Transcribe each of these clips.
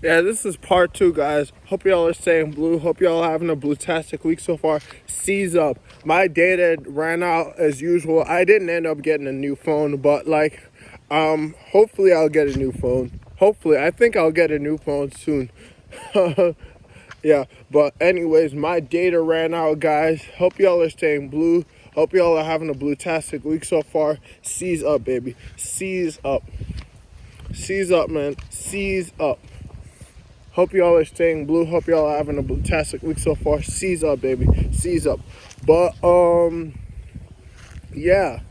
Yeah, this is part two, guys. Hope y'all are staying blue. Hope y'all are having a blue-tastic week so far. Seize up. My data ran out as usual. I didn't end up getting a new phone, but hopefully I'll get a new phone. Hopefully, I think I'll get a new phone soon. Yeah, but anyways, my data ran out, guys. Hope y'all are staying blue. Hope y'all are having a blue-tastic week so far. Seize up, baby. Seize up. Seize up, man. Seize up. Hope y'all are staying blue. Hope y'all are having a fantastic week so far. Seize up, baby. Seize up. But yeah.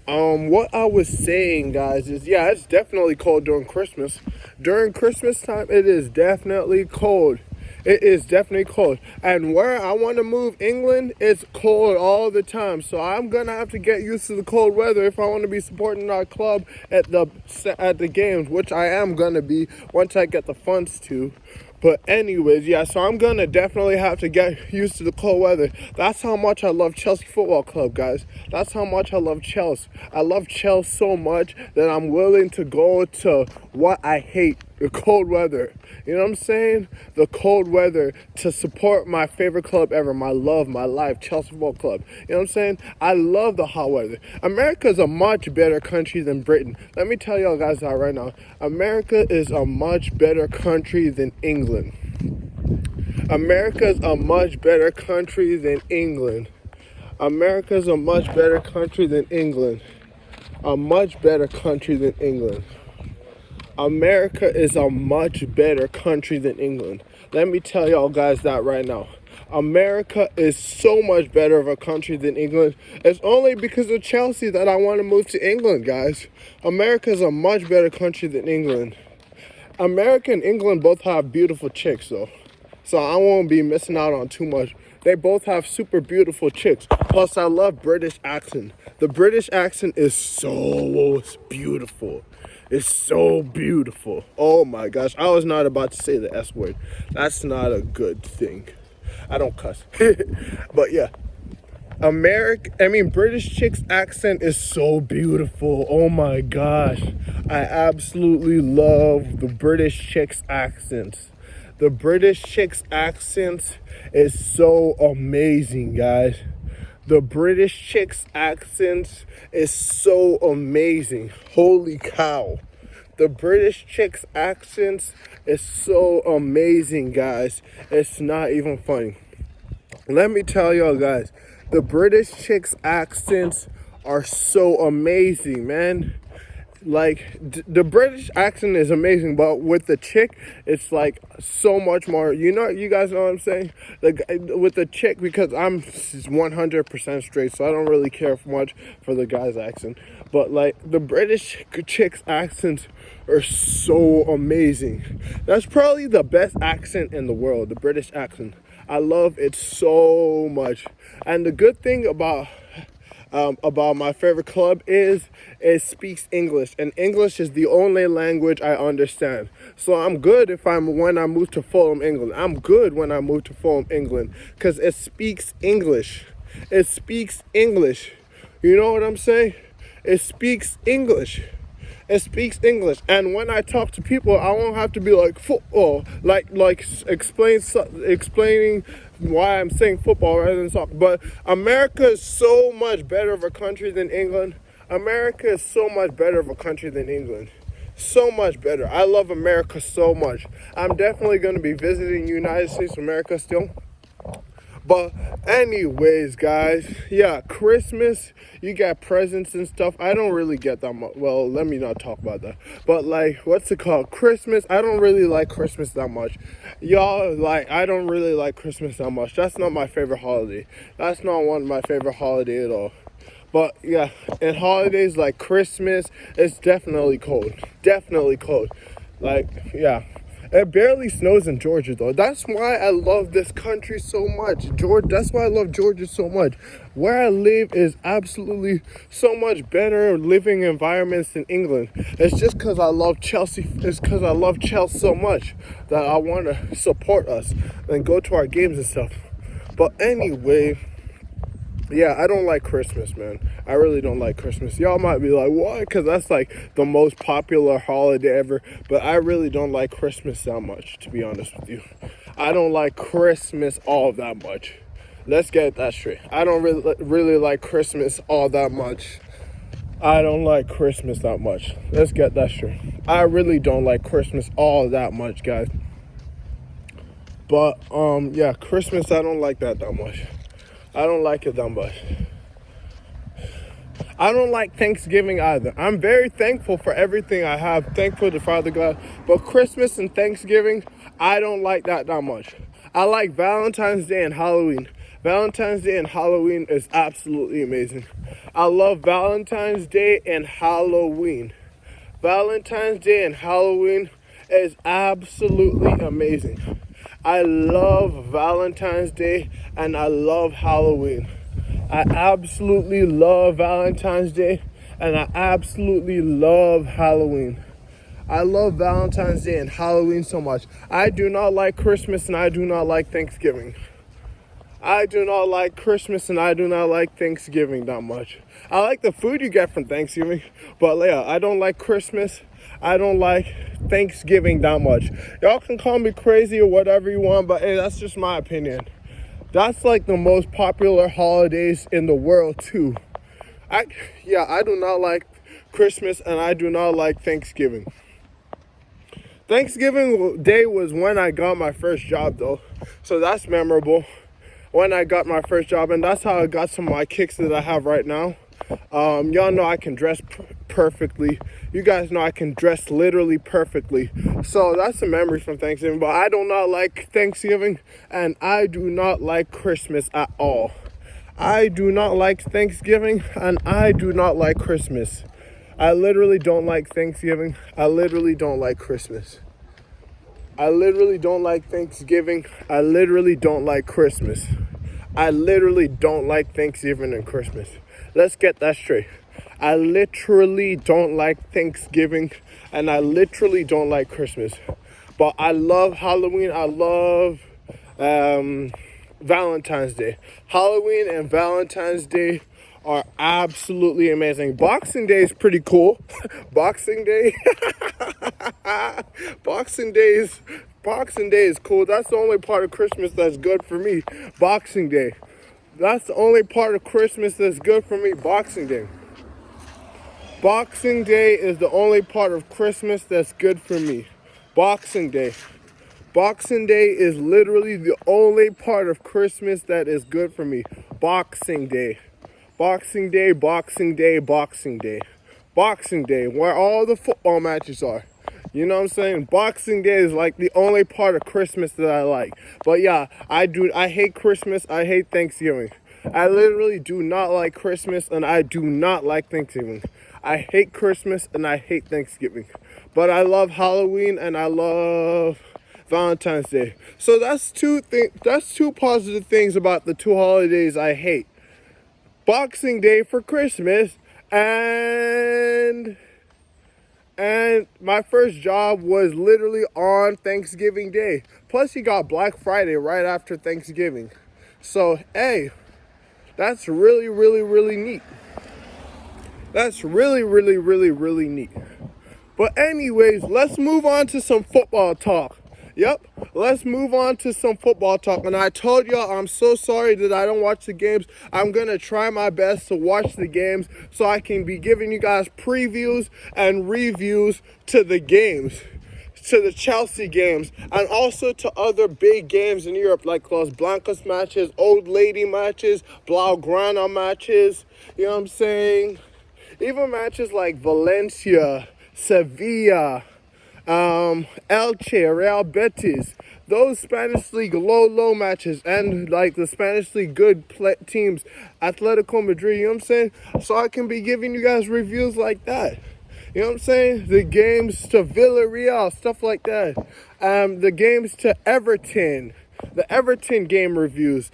What I was saying, guys, is yeah, it's definitely cold during Christmas. During Christmas time, it is definitely cold. It is definitely cold. And where I want to move, England, it's cold all the time. So I'm gonna have to get used to the cold weather if I want to be supporting our club at the games, which I am gonna be once I get the funds to. But anyways, yeah, so I'm gonna definitely have to get used to the cold weather. That's how much I love Chelsea Football Club, guys. That's how much I love Chelsea. I love Chelsea so much that I'm willing to go to what I hate, the cold weather. You know what I'm saying? The cold weather to support my favorite club ever, my love, my life, Chelsea Football Club. You know what I'm saying? I love the hot weather. America's a much better country than Britain. Let me tell y'all guys that right now. America is a much better country than England. America's a much better country than England. America's a much better country than England. A much better country than England. America is a much better country than England. Let me tell y'all guys that right now. America is so much better of a country than England. It's only because of Chelsea that I want to move to England, guys. America is a much better country than England. America and England both have beautiful chicks, though. So I won't be missing out on too much. They both have super beautiful chicks. Plus, I love British accent. The British accent is so beautiful. It's so beautiful. Oh my gosh. I was not about to say the S word. That's not a good thing. I don't cuss. But yeah. British chick's accent is so beautiful. Oh my gosh. I absolutely love the British chick's accents. The British chick's accent is so amazing, guys. The British chick's accent is so amazing. Holy cow. The British chick's accent is so amazing, guys. It's not even funny. Let me tell y'all, guys. The British chick's accents are so amazing, man. Like, the British accent is amazing, but with the chick, it's like so much more. You guys know what I'm saying? Like, with the chick, because I'm 100% straight, so I don't really care much for the guy's accent. But like, the British chick's accents are so amazing. That's probably the best accent in the world, the British accent. I love it so much. And the good thing about my favorite club is it speaks English, and English is the only language I understand. So I'm good when I move to Fulham, England. I'm good when I move to Fulham, England, because it speaks English. It speaks English. You know what I'm saying? It speaks English. It speaks English, and when I talk to people, I won't have to be like football, explaining why I'm saying football rather than soccer. But America is so much better of a country than England. America is so much better of a country than England. So much better. I love America so much. I'm definitely going to be visiting United States of America still. But anyways, guys, yeah, Christmas, you got presents and stuff. I don't really get that much. Well, let me not talk about that. But like, what's it called? Christmas, I don't really like Christmas that much. Y'all, like, I don't really like Christmas that much. That's not my favorite holiday. That's not one of my favorite holidays at all. But yeah, in holidays like Christmas, it's definitely cold. Definitely cold. Like, yeah. It barely snows in Georgia, though. That's why I love this country so much. That's why I love Georgia so much. Where I live is absolutely so much better living environments than England. It's just because I love Chelsea. It's because I love Chelsea so much that I want to support us and go to our games and stuff. But anyway, Yeah, I don't like Christmas, man. I really don't like Christmas. Y'all might be like, what? Because that's like the most popular holiday ever. But I really don't like Christmas that much, to be honest with you. I don't like Christmas all that much. Let's get that straight. I don't really like Christmas all that much. I don't like Christmas that much. Let's get that straight. I really don't like Christmas all that much, guys. But, yeah, Christmas, I don't like that much. I don't like it that much. I don't like Thanksgiving either. I'm very thankful for everything I have. Thankful to Father God. But Christmas and Thanksgiving, I don't like that much. I like Valentine's Day and Halloween. Valentine's Day and Halloween is absolutely amazing. I love Valentine's Day and Halloween. Valentine's Day and Halloween is absolutely amazing. I love Valentine's Day and I love Halloween. I absolutely love Valentine's Day and I absolutely love Halloween. I love Valentine's Day and Halloween so much. I do not like Christmas and I do not like Thanksgiving. I do not like Christmas and I do not like Thanksgiving that much. I like the food you get from Thanksgiving, but yeah, I don't like Christmas. I don't like Thanksgiving that much. Y'all can call me crazy or whatever you want, but hey, that's just my opinion. That's like the most popular holidays in the world too. I do not like Christmas and I do not like Thanksgiving. Thanksgiving Day was when I got my first job though, so that's memorable. When I got my first job, and that's how I got some of my kicks that I have right now. Y'all know I can dress perfectly. You guys know I can dress literally perfectly. So that's a memory from Thanksgiving. But I do not like Thanksgiving, and I do not like Christmas at all. I do not like Thanksgiving, and I do not like Christmas. I literally don't like Thanksgiving. I literally don't like Christmas. I literally don't like Thanksgiving. I literally don't like Christmas. I literally don't like Thanksgiving and Christmas. Let's get that straight. I literally don't like Thanksgiving and I literally don't like Christmas. But I love Halloween. I love Valentine's Day. Halloween and Valentine's Day are absolutely amazing. Boxing Day is pretty cool. Boxing Day. Boxing Day is cool. That's the only part of Christmas that's good for me. Boxing Day. That's the only part of Christmas that's good for me. Boxing Day. Boxing Day is the only part of Christmas that's good for me. Boxing Day. Boxing Day is literally the only part of Christmas that is good for me. Boxing Day. Boxing Day, Boxing Day, Boxing Day. Boxing Day, where all the football matches are. You know what I'm saying? Boxing Day is like the only part of Christmas that I like. But yeah, I hate Christmas. I hate Thanksgiving. I literally do not like Christmas and I do not like Thanksgiving. I hate Christmas and I hate Thanksgiving. But I love Halloween and I love Valentine's Day. So that's two positive things about the two holidays I hate. Boxing Day for Christmas and my first job was literally on Thanksgiving Day. Plus you got Black Friday right after Thanksgiving. So, hey, that's really, really, really neat. That's really, really, really, really neat. But anyways, let's move on to some football talk. Yep, let's move on to some football talk. And I told y'all I'm so sorry that I don't watch the games. I'm going to try my best to watch the games so I can be giving you guys previews and reviews to the games, to the Chelsea games, and also to other big games in Europe like Los Blancos matches, Old Lady matches, Blaugrana matches, you know what I'm saying? Even matches like Valencia, Sevilla, Elche, Real Betis, those Spanish League low matches, and like the Spanish League good teams, Atletico Madrid, you know what I'm saying? So I can be giving you guys reviews like that. You know what I'm saying? The games to Villarreal, stuff like that. The games to Everton, the Everton game reviews,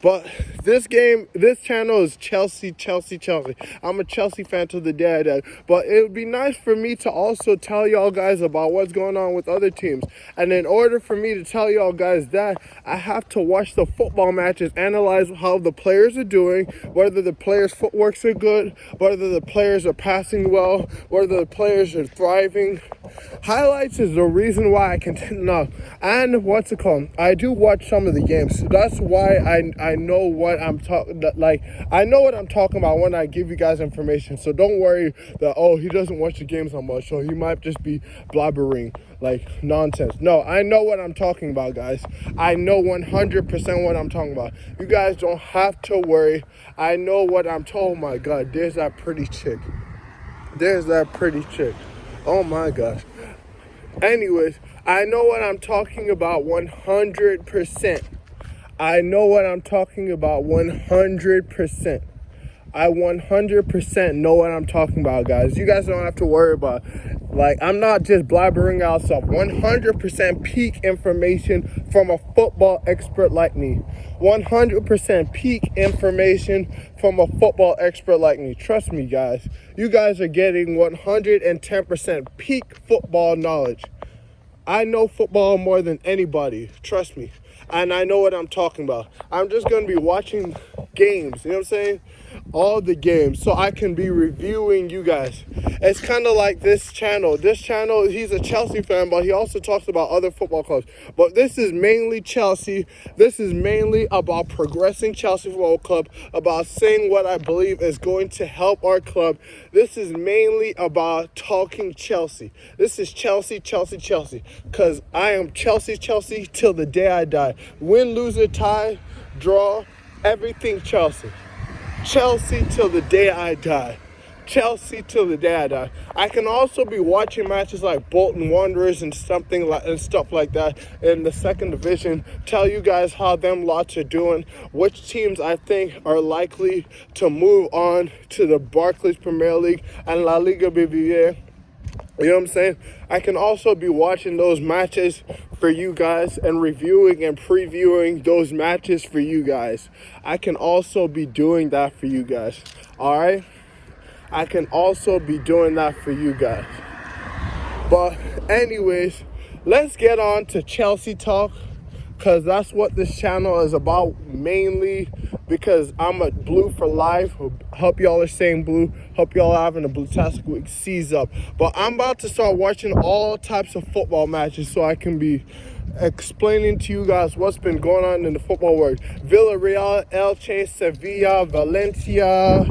But this channel is Chelsea, Chelsea, Chelsea. I'm a Chelsea fan to the day I die. But it would be nice for me to also tell y'all guys about what's going on with other teams. And in order for me to tell y'all guys that, I have to watch the football matches, analyze how the players are doing, whether the players' footworks are good, whether the players are passing well, whether the players are thriving. Highlights is the reason why I continue now. And what's it called? I do watch some of the games. That's why I know what I'm talking, like, I know what I'm talking about when I give you guys information. So don't worry that, oh, he doesn't watch the games that much, so he might just be blabbering like nonsense. No, I know what I'm talking about, guys. I know 100% what I'm talking about. You guys don't have to worry. I know what I'm talking. Oh my God, there's that pretty chick. There's that pretty chick. Oh my gosh. Anyways, I know what I'm talking about 100%. I know what I'm talking about 100%. I 100% know what I'm talking about, guys. You guys don't have to worry about it. Like, I'm not just blabbering out stuff. 100% peak information from a football expert like me. 100% peak information from a football expert like me. Trust me, guys. You guys are getting 110% peak football knowledge. I know football more than anybody. Trust me. And I know what I'm talking about. I'm just going to be watching games, you know what I'm saying? All the games, so I can be reviewing you guys. It's kind of like this channel. This channel, he's a Chelsea fan, but he also talks about other football clubs. But this is mainly Chelsea. This is mainly about progressing Chelsea Football Club, about saying what I believe is going to help our club. This is mainly about talking Chelsea. This is Chelsea, Chelsea, Chelsea. Because I am Chelsea, Chelsea till the day I die. Win, lose, or tie, draw, everything Chelsea. Chelsea till the day I die. Chelsea till the day I die. I can also be watching matches like Bolton Wanderers and stuff like that in the second division. Tell you guys how them lots are doing. Which teams I think are likely to move on to the Barclays Premier League and La Liga BBVA. You know what I'm saying? I can also be watching those matches for you guys and reviewing and previewing those matches for you guys. I can also be doing that for you guys. All right? I can also be doing that for you guys. But anyways, let's get on to Chelsea talk, because that's what this channel is about mainly, because I'm a blue for life. Hope y'all are staying blue. Hope y'all are having a blue-tastic week. Seize up. But I'm about to start watching all types of football matches so I can be explaining to you guys what's been going on in the football world. Villarreal, Elche, Sevilla, Valencia,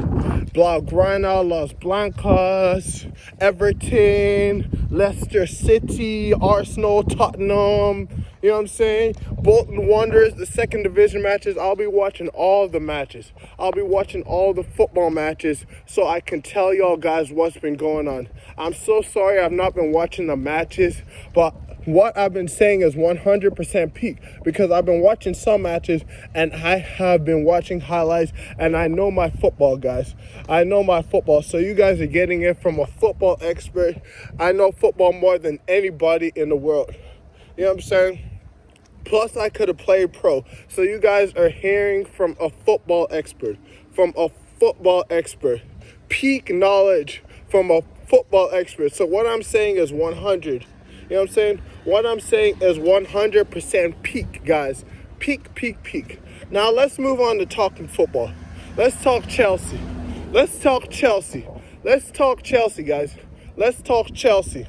Blaugrana, Los Blancos, Everton, Leicester City, Arsenal, Tottenham. You know what I'm saying? Bolton Wanderers, the second division matches. I'll be watching all the matches. I'll be watching all the football matches so I can tell y'all guys what's been going on. I'm so sorry I've not been watching the matches, but what I've been saying is 100% peak, because I've been watching some matches and I have been watching highlights, and I know my football, guys. I know my football. So you guys are getting it from a football expert. I know football more than anybody in the world. You know what I'm saying? Plus, I could have played pro. So you guys are hearing from a football expert. From a football expert. Peak knowledge from a football expert. So what I'm saying is 100. You know what I'm saying? What I'm saying is 100% peak, guys. Peak, peak, peak. Now, let's move on to talking football. Let's talk Chelsea. Let's talk Chelsea. Let's talk Chelsea, guys. Let's talk Chelsea.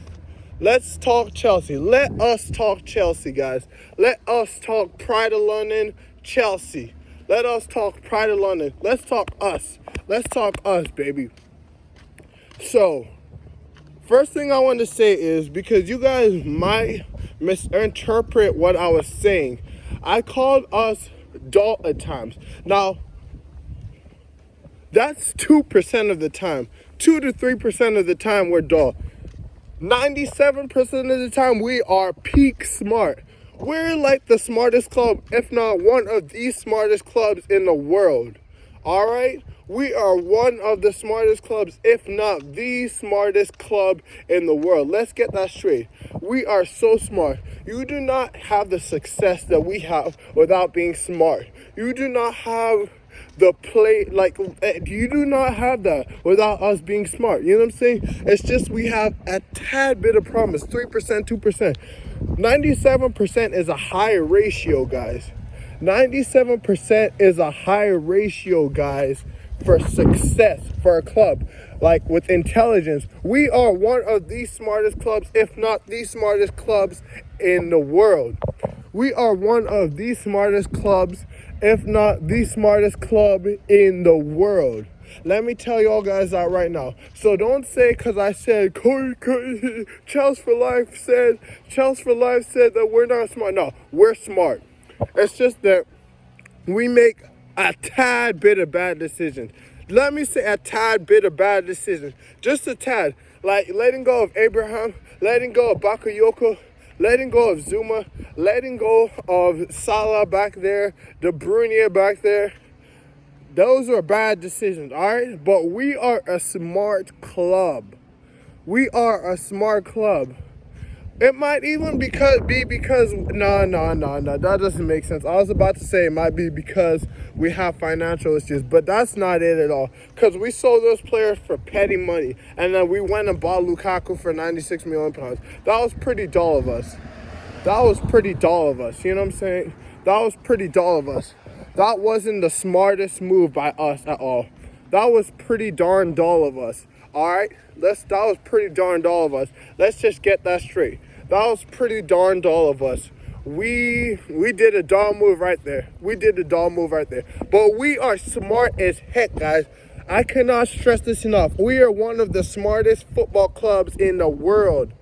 Let's talk Chelsea. Let us talk Chelsea, guys. Let us talk Pride of London, Chelsea. Let us talk Pride of London. Let's talk us. Let's talk us, baby. So, first thing I want to say is, because you guys might misinterpret what I was saying, I called us dull at times. Now, that's 2% of the time. 2 to 3% of the time we're dull. 97% of the time we are peak smart. We're like the smartest club, if not one of the smartest clubs in the world. All right? We are one of the smartest clubs, if not the smartest club in the world. Let's get that straight. We are so smart. You do not have the success that we have without being smart. You do not have the play, like, you do not have that without us being smart. You know what I'm saying? It's just we have a tad bit of promise, 3%, 2%. 97% is a high ratio, guys. 97% is a high ratio, guys, for success for a club. Like, with intelligence, we are one of the smartest clubs, if not the smartest clubs in the world. We are one of the smartest clubs, if not the smartest club in the world. Let me tell y'all guys that right now. So don't say because I said Chelsea for Life said that we're not smart. No, we're smart. It's just that we make a tad bit of bad decisions. Let me say a tad bit of bad decisions. Just a tad. Like letting go of Abraham, letting go of Bakayoko, letting go of Zuma, letting go of Salah back there, De Bruyne back there. Those are bad decisions, all right? But we are a smart club. We are a smart club. It might even be because no, that doesn't make sense. I was about to say it might be because we have financial issues, but that's not it at all. Because we sold those players for petty money, and then we went and bought Lukaku for £96 million. That was pretty dull of us. That was pretty dull of us. You know what I'm saying? That was pretty dull of us. That wasn't the smartest move by us at all. That was pretty darn dull of us. All right? That was pretty darn dull of us. Let's just get that straight. That was pretty darn dull of us. We did a dull move right there. We did a dull move right there. But we are smart as heck, guys. I cannot stress this enough. We are one of the smartest football clubs in the world.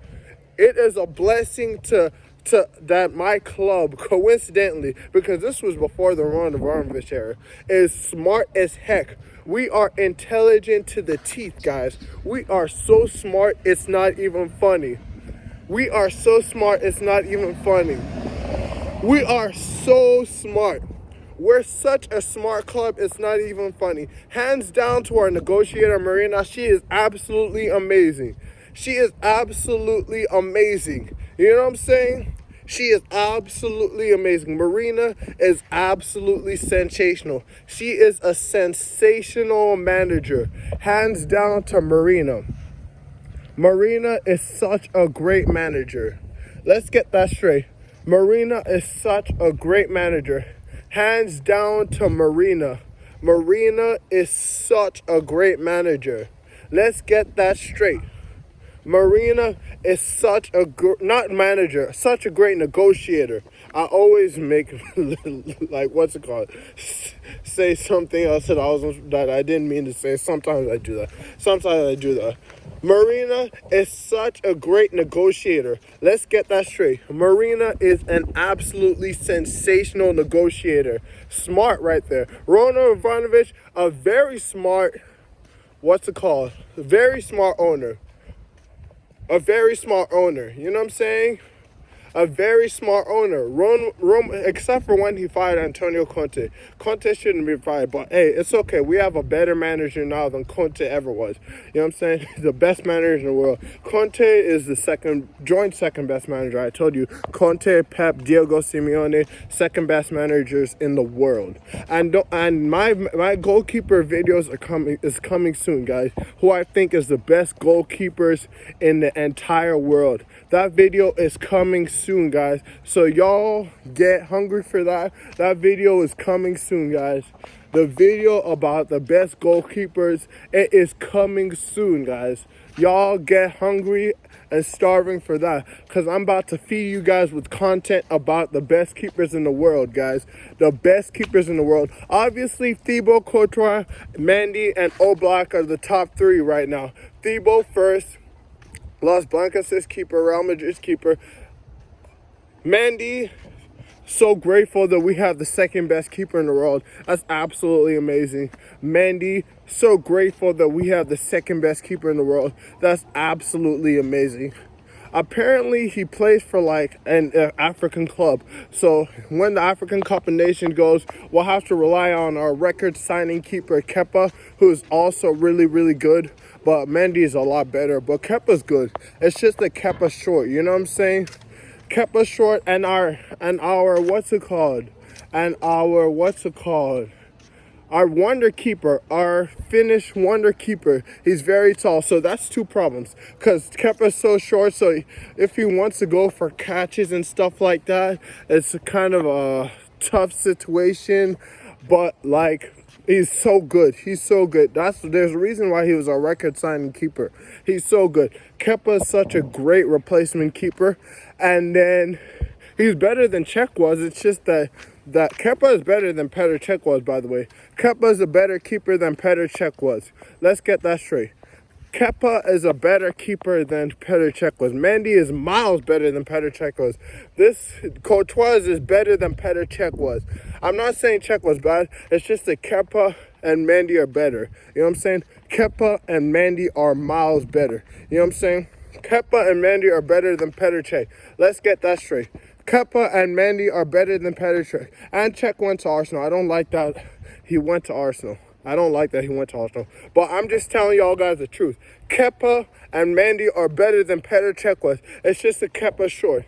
It is a blessing to that my club, coincidentally, because this was before the Roman Abramovich era, is smart as heck. We are intelligent to the teeth, guys. We are so smart, it's not even funny. We are so smart, it's not even funny. We are so smart. We're such a smart club, it's not even funny. Hands down to our negotiator, Marina. She is absolutely amazing. She is absolutely amazing. You know what I'm saying? She is absolutely amazing. Marina is absolutely sensational. She is a sensational manager. Hands down to Marina. Marina is such a great manager. Let's get that straight. Marina is such a great manager. Hands down to Marina. Marina is such a great manager. Let's get that straight. Marina is such a not manager, such a great negotiator. I always make like what's it called? Say something else that I didn't mean to say. Sometimes I do that. Marina is such a great negotiator. Let's get that straight. Marina is an absolutely sensational negotiator. Smart right there. Roman Abramovich, a very smart, very smart owner. A very smart owner. You know what I'm saying? A very smart owner. Except for when he fired Antonio Conte. Conte shouldn't be fired, but hey, it's okay. We have a better manager now than Conte ever was. You know what I'm saying? The best manager in the world. Conte is the joint second best manager. I told you, Conte, Pep, Diego Simeone, second best managers in the world. And my goalkeeper videos is coming soon, guys. Who I think is the best goalkeepers in the entire world. That video is coming soon, guys. So y'all get hungry for that. That video is coming soon, guys. The video about the best goalkeepers, it is coming soon, guys. Y'all get hungry and starving for that, because I'm about to feed you guys with content about the best keepers in the world, guys. The best keepers in the world. Obviously, Thibaut Courtois, Mendy, and Oblak are the top three right now. Thibaut first. Las Blancas' keeper, Real Madrid's keeper. Mendy, so grateful that we have the second best keeper in the world. That's absolutely amazing. Mendy, so grateful that we have the second best keeper in the world. That's absolutely amazing. Apparently, he plays for like an African club. So when the African Cup of Nations goes, we'll have to rely on our record-signing keeper Kepa, who is also really, really good. But Mendy is a lot better. But Kepa's good. It's just that Kepa's short. You know what I'm saying? Kepa's short, and our our wonder keeper, our Finnish wonder keeper, he's very tall. So that's two problems. Because Kepa's so short, so if he wants to go for catches and stuff like that, it's kind of a tough situation. But like, he's so good. He's so good. There's a reason why he was a record-signing keeper. He's so good. Kepa is such a great replacement keeper. And then he's better than Cech was. It's just that Kepa is better than Petr Cech was, by the way. Kepa is a better keeper than Petr Cech was. Let's get that straight. Kepa is a better keeper than Petr Cech was. Mendy is miles better than Petr Cech was. This Courtois is better than Petr Cech was. I'm not saying Cech was bad. It's just that Kepa and Mendy are better. You know what I'm saying? Kepa and Mendy are miles better. You know what I'm saying? Kepa and Mendy are better than Petr Cech. Let's get that straight. Kepa and Mendy are better than Petr Cech. And Cech went to Arsenal. I don't like that he went to Arsenal. But I'm just telling y'all guys the truth. Kepa and Mendy are better than Petr Cech was. It's just that Kepa's short.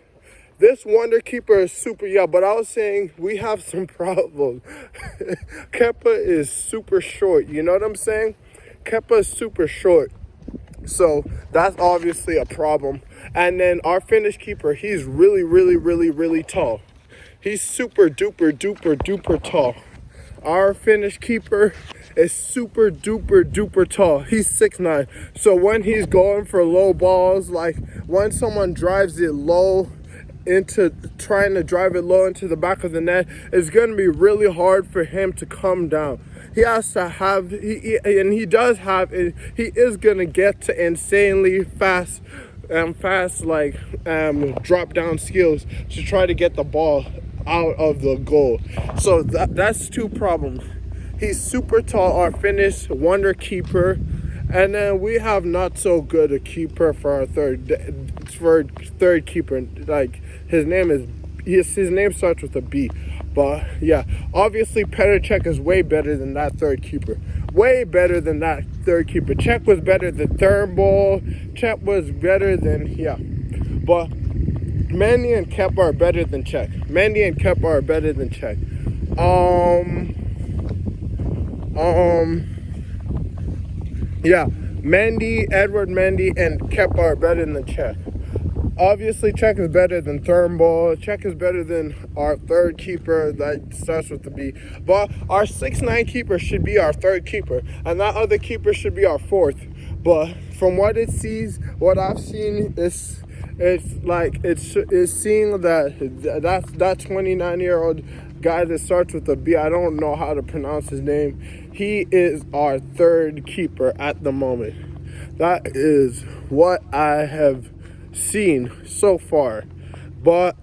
This wonder keeper is super, yeah, but I was saying we have some problems. Kepa is super short. You know what I'm saying? Kepa is super short. So that's obviously a problem. And then our Finnish keeper, he's really, really, really, really tall. He's super duper duper duper tall. Our Finnish keeper is super duper duper tall. He's 6'9". So when he's going for low balls, like when someone drives it low trying to drive it low into the back of the net, it's going to be really hard for him to come down. He has to have, he is going to get to insanely fast drop down skills to try to get the ball out of the goal. So that's two problems. He's super tall, our Finnish wonder keeper, and then we have not so good a keeper for our third keeper. Like his name starts with a B. But yeah, obviously Petr Cech is way better than that third keeper. Way better than that third keeper. Cech was better than Turnbull. Cech was better than, yeah. But Mendy and Kepa are better than Cech. Yeah, Edward Mendy and Kepa are better than Cech. Obviously, Cech is better than Turnbull. Cech is better than our third keeper that starts with the B. But our 6'9" keeper should be our third keeper, and that other keeper should be our fourth. But from what I've seen, it's seeing that 29-year-old guy that starts with a B. I don't know how to pronounce his name. He is our third keeper at the moment. That is what I have seen so far. But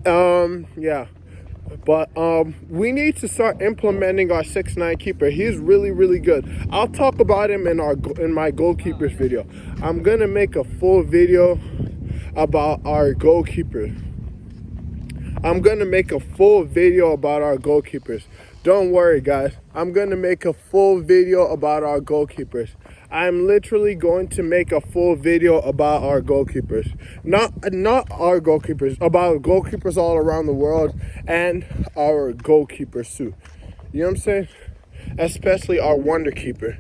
we need to start implementing our 6'9" keeper. He's really, really good. I'll talk about him in my goalkeepers video. I'm gonna make a full video about our goalkeepers. Don't worry, guys. I'm gonna make a full video about our goalkeepers. I'm literally going to make a full video about our goalkeepers. Not our goalkeepers, about goalkeepers all around the world and our goalkeepers too. You know what I'm saying? Especially our wonder keeper.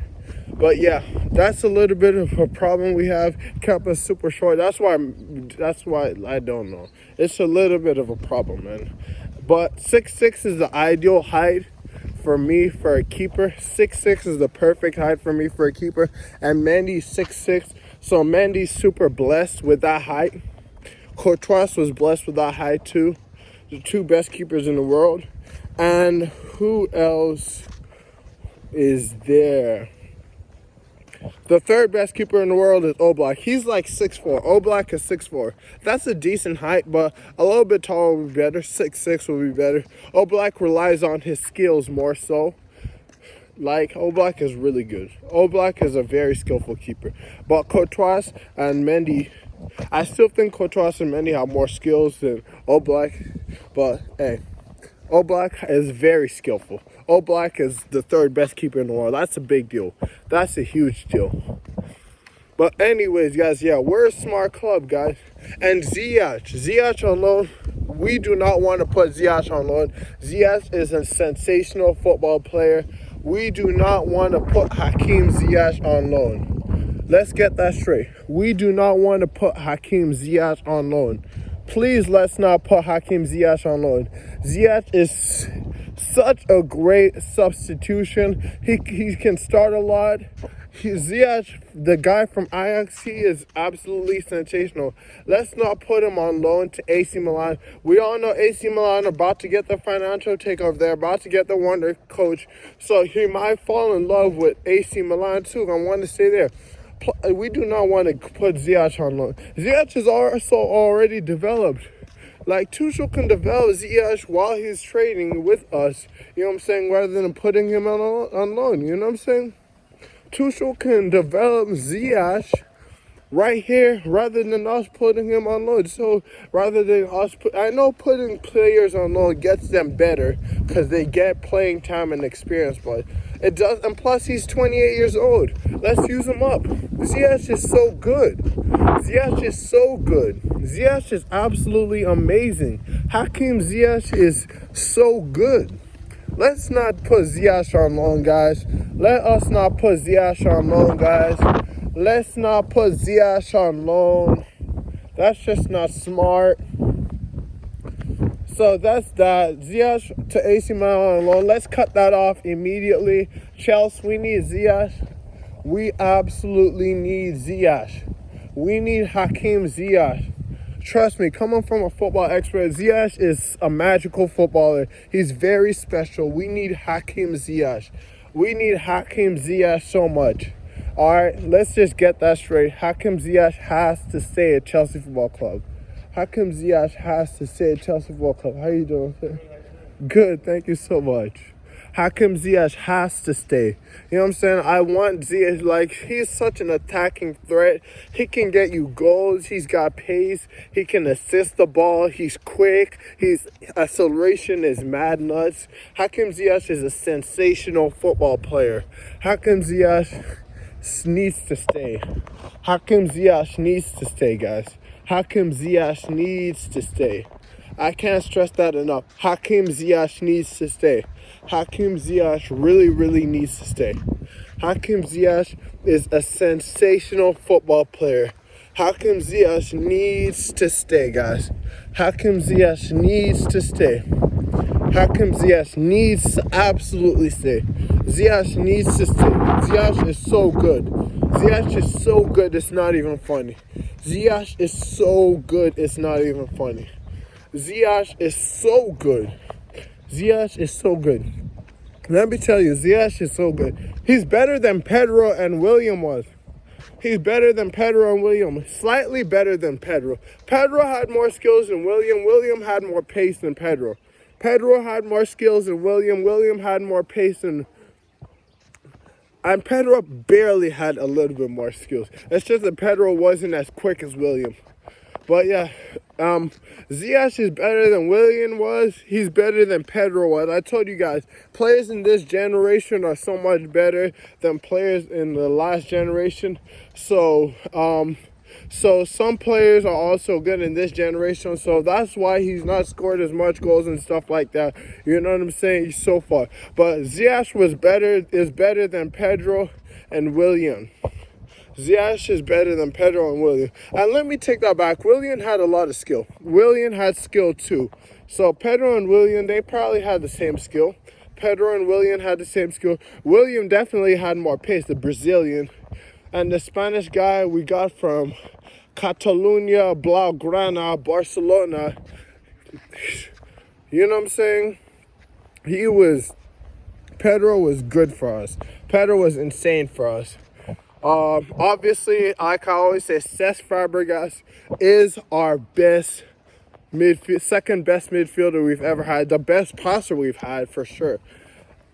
But yeah, that's a little bit of a problem we have. Kepa's super short. That's why I don't know. It's a little bit of a problem, man. But 6'6" is the ideal height for me for a keeper. 6'6" is the perfect height for me for a keeper. And Mendy's 6'6", so Mendy's super blessed with that height. Courtois was blessed with that height too. The two best keepers in the world. And who else is there? The third best keeper in the world is Oblak. He's like 6'4". Oblak is 6'4". That's a decent height, but a little bit taller would be better. 6'6" would be better. Oblak relies on his skills more so. Like, Oblak is really good. Oblak is a very skillful keeper. But Courtois and Mendy, I still think Courtois and Mendy have more skills than Oblak, but hey, Oblak is very skillful. Oblak is the third best keeper in the world. That's a big deal. That's a huge deal. But anyways, guys, yeah, we're a smart club, guys. And Ziyech on loan, we do not want to put Ziyech on loan. Ziyech is a sensational football player. We do not want to put Hakim Ziyech on loan. Let's get that straight. We do not want to put Hakim Ziyech on loan. Please, let's not put Hakim Ziyech on loan. Ziyech is such a great substitution. He can start a lot. Ziyech, the guy from Ajax, he is absolutely sensational. Let's not put him on loan to AC Milan. We all know AC Milan are about to get the financial takeover. They're about to get the wonder coach. So he might fall in love with AC Milan too. I want to stay there. We do not want to put Ziyech on loan. Ziyech is also already developed. Like, Tuchel can develop Ziyech while he's training with us. You know what I'm saying? Rather than putting him on loan. You know what I'm saying? Tuchel can develop Ziyech right here rather than us putting him on loan. So rather than us I know putting players on loan gets them better because they get playing time and experience, but it does. And plus, he's 28 years old. Let's use him up. Ziyech is so good. Ziyech is so good. Ziyech is absolutely amazing. Hakim Ziyech is so good. Let's not put Ziyech on loan, guys. Let us not put Ziyech on loan, guys. Let's not put Ziyech on loan. That's just not smart. So that's that. Ziyech to AC Milan on loan. Let's cut that off immediately. Chelsea, we need Ziyech. We absolutely need Ziyech. We need Hakim Ziyech. Trust me, coming from a football expert, Ziyech is a magical footballer. He's very special. We need Hakim Ziyech. We need Hakim Ziyech so much. All right, let's just get that straight. Hakim Ziyech has to stay at Chelsea Football Club. Hakim Ziyech has to stay at Chelsea Football Club. How you doing, sir? Good, thank you so much. Hakim Ziyech has to stay. You know what I'm saying? I want Ziyech, like, he's such an attacking threat. He can get you goals. He's got pace. He can assist the ball. He's quick. His acceleration is mad nuts. Hakim Ziyech is a sensational football player. Hakim Ziyech needs to stay. Hakim Ziyech needs to stay, guys. Hakim Ziyech needs to stay. I can't stress that enough. Hakim Ziyech needs to stay. Hakim Ziyech really, really needs to stay. Hakim Ziyech is a sensational football player. Hakim Ziyech needs to stay, guys. Hakim Ziyech needs to stay. Hakim Ziyech needs to absolutely stay. Ziyech needs to stay. Ziyech is so good. Ziyech is so good, it's not even funny. Ziyech is so good, it's not even funny. Ziyech is so good. Ziyech is so good. Let me tell you, Ziyech is so good. He's better than Pedro and William was. He's better than Pedro and William. Slightly better than Pedro. Pedro had more skills than William. William had more pace than Pedro. Pedro had more skills than William. William had more pace than... And Pedro barely had a little bit more skills. It's just that Pedro wasn't as quick as William. But yeah, Ziyech is better than William was. He's better than Pedro was. I told you guys, players in this generation are so much better than players in the last generation. So some players are also good in this generation. So that's why he's not scored as much goals and stuff like that. You know what I'm saying? So far. But Ziyech is better than Pedro and William. Ziyech is better than Pedro and William. And let me take that back. William had a lot of skill. William had skill too. So Pedro and William, they probably had the same skill. Pedro and William had the same skill. William definitely had more pace, the Brazilian. And the Spanish guy we got from Catalunya, Blaugrana, Barcelona. You know what I'm saying? Pedro was good for us. Pedro was insane for us. Obviously, like I always say, Cesc Fabregas is our best second best midfielder we've ever had. The best passer we've had, for sure.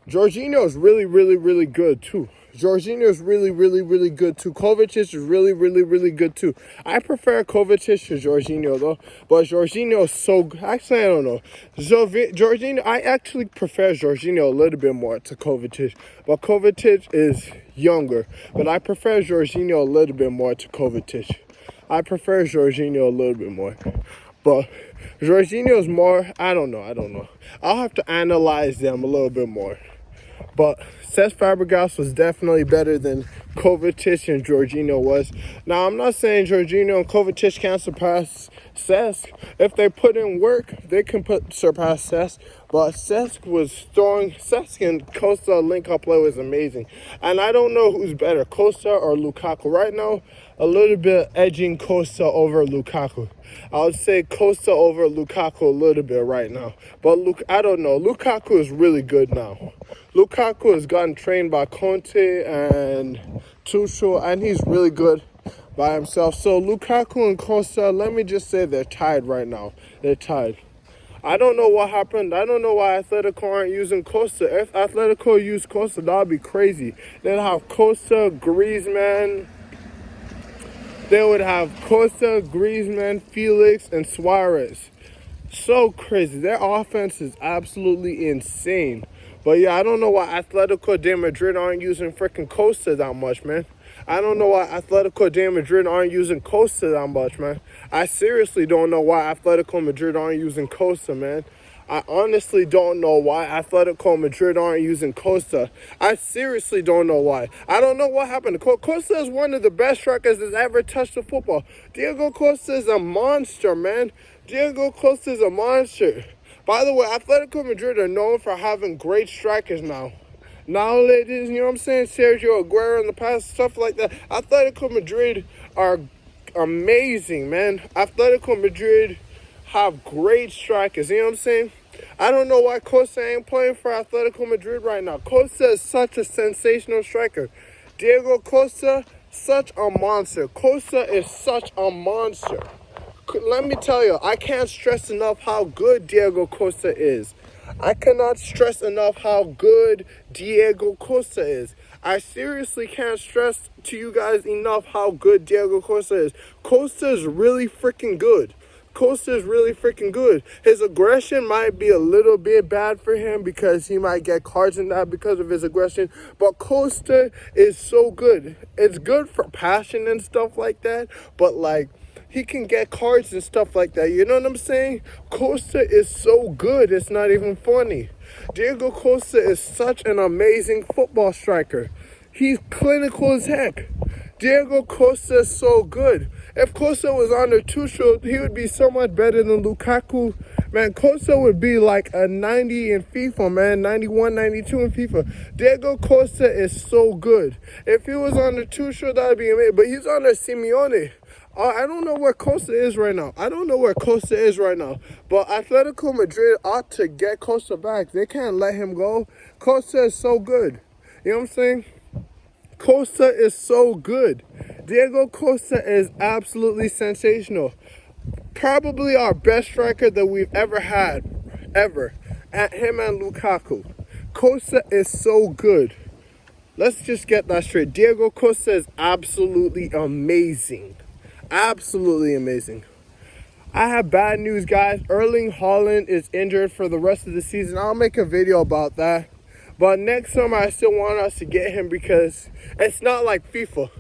Jorginho is really, really, really good, too. Jorginho is really, really, really good too. Kovacic is really, really, really good too. I prefer Kovacic to Jorginho though, but Jorginho is so good. Actually, I don't know. Jorginho, I actually prefer Jorginho a little bit more to Kovacic, but Kovacic is younger. But I prefer Jorginho a little bit more to Kovacic. I prefer Jorginho a little bit more. But Jorginho's more, I don't know. I'll have to analyze them a little bit more. But Cesc Fabregas was definitely better than Kovacic and Jorginho was. Now, I'm not saying Jorginho and Kovacic can't surpass Cesc. If they put in work, they can surpass Cesc. But Cesc and Costa link-up play was amazing. And I don't know who's better, Costa or Lukaku. Right now, a little bit edging Costa over Lukaku. I would say Costa over Lukaku a little bit right now. But I don't know. Lukaku is really good now. Lukaku has gotten trained by Conte and Tuchel, and he's really good by himself. So Lukaku and Costa, let me just say they're tied right now. They're tied. I don't know what happened. I don't know why Atletico aren't using Costa. If Atletico used Costa, that would be crazy. They'd have Costa, Griezmann. They would have Costa, Griezmann, Felix, and Suarez. So crazy. Their offense is absolutely insane. But yeah, I don't know why Atletico de Madrid aren't using freaking Costa that much, man. I don't know why Atletico de Madrid aren't using Costa that much, man. I seriously don't know why Atletico Madrid aren't using Costa, man. I honestly don't know why Atletico Madrid aren't using Costa. I seriously don't know why. I don't know what happened. Costa is one of the best strikers that's ever touched the football. Diego Costa is a monster, man. Diego Costa is a monster. By the way, Atletico Madrid are known for having great strikers now. Nowadays, you know what I'm saying? Sergio Aguero in the past, stuff like that. Atletico Madrid are amazing, man. Atletico Madrid have great strikers, you know what I'm saying? I don't know why Costa ain't playing for Atletico Madrid right now. Costa is such a sensational striker. Diego Costa, such a monster. Costa is such a monster. Let me tell you, I can't stress enough how good Diego Costa is. I cannot stress enough how good Diego Costa is. I seriously can't stress to you guys enough how good Diego Costa is. Costa is really freaking good. Costa is really freaking good. His aggression might be a little bit bad for him because he might get cards in that because of his aggression. But Costa is so good. It's good for passion and stuff like that. But like, he can get cards and stuff like that. You know what I'm saying? Costa is so good, it's not even funny. Diego Costa is such an amazing football striker. He's clinical as heck. Diego Costa is so good. If Costa was under Tuchel, he would be so much better than Lukaku. Man, Costa would be like a 90 in FIFA, man. 91, 92 in FIFA. Diego Costa is so good. If he was under Tuchel, that would be amazing. But he's under Simeone. I don't know where Costa is right now. But Atletico Madrid ought to get Costa back. They can't let him go. Costa is so good. You know what I'm saying? Costa is so good. Diego Costa is absolutely sensational. Probably our best striker that we've ever had. Ever. At him and Lukaku. Costa is so good. Let's just get that straight. Diego Costa is absolutely amazing. Absolutely amazing. I have bad news, guys. Erling Haaland is injured for the rest of the season. I'll make a video about that. But next summer, I still want us to get him because it's not like FIFA.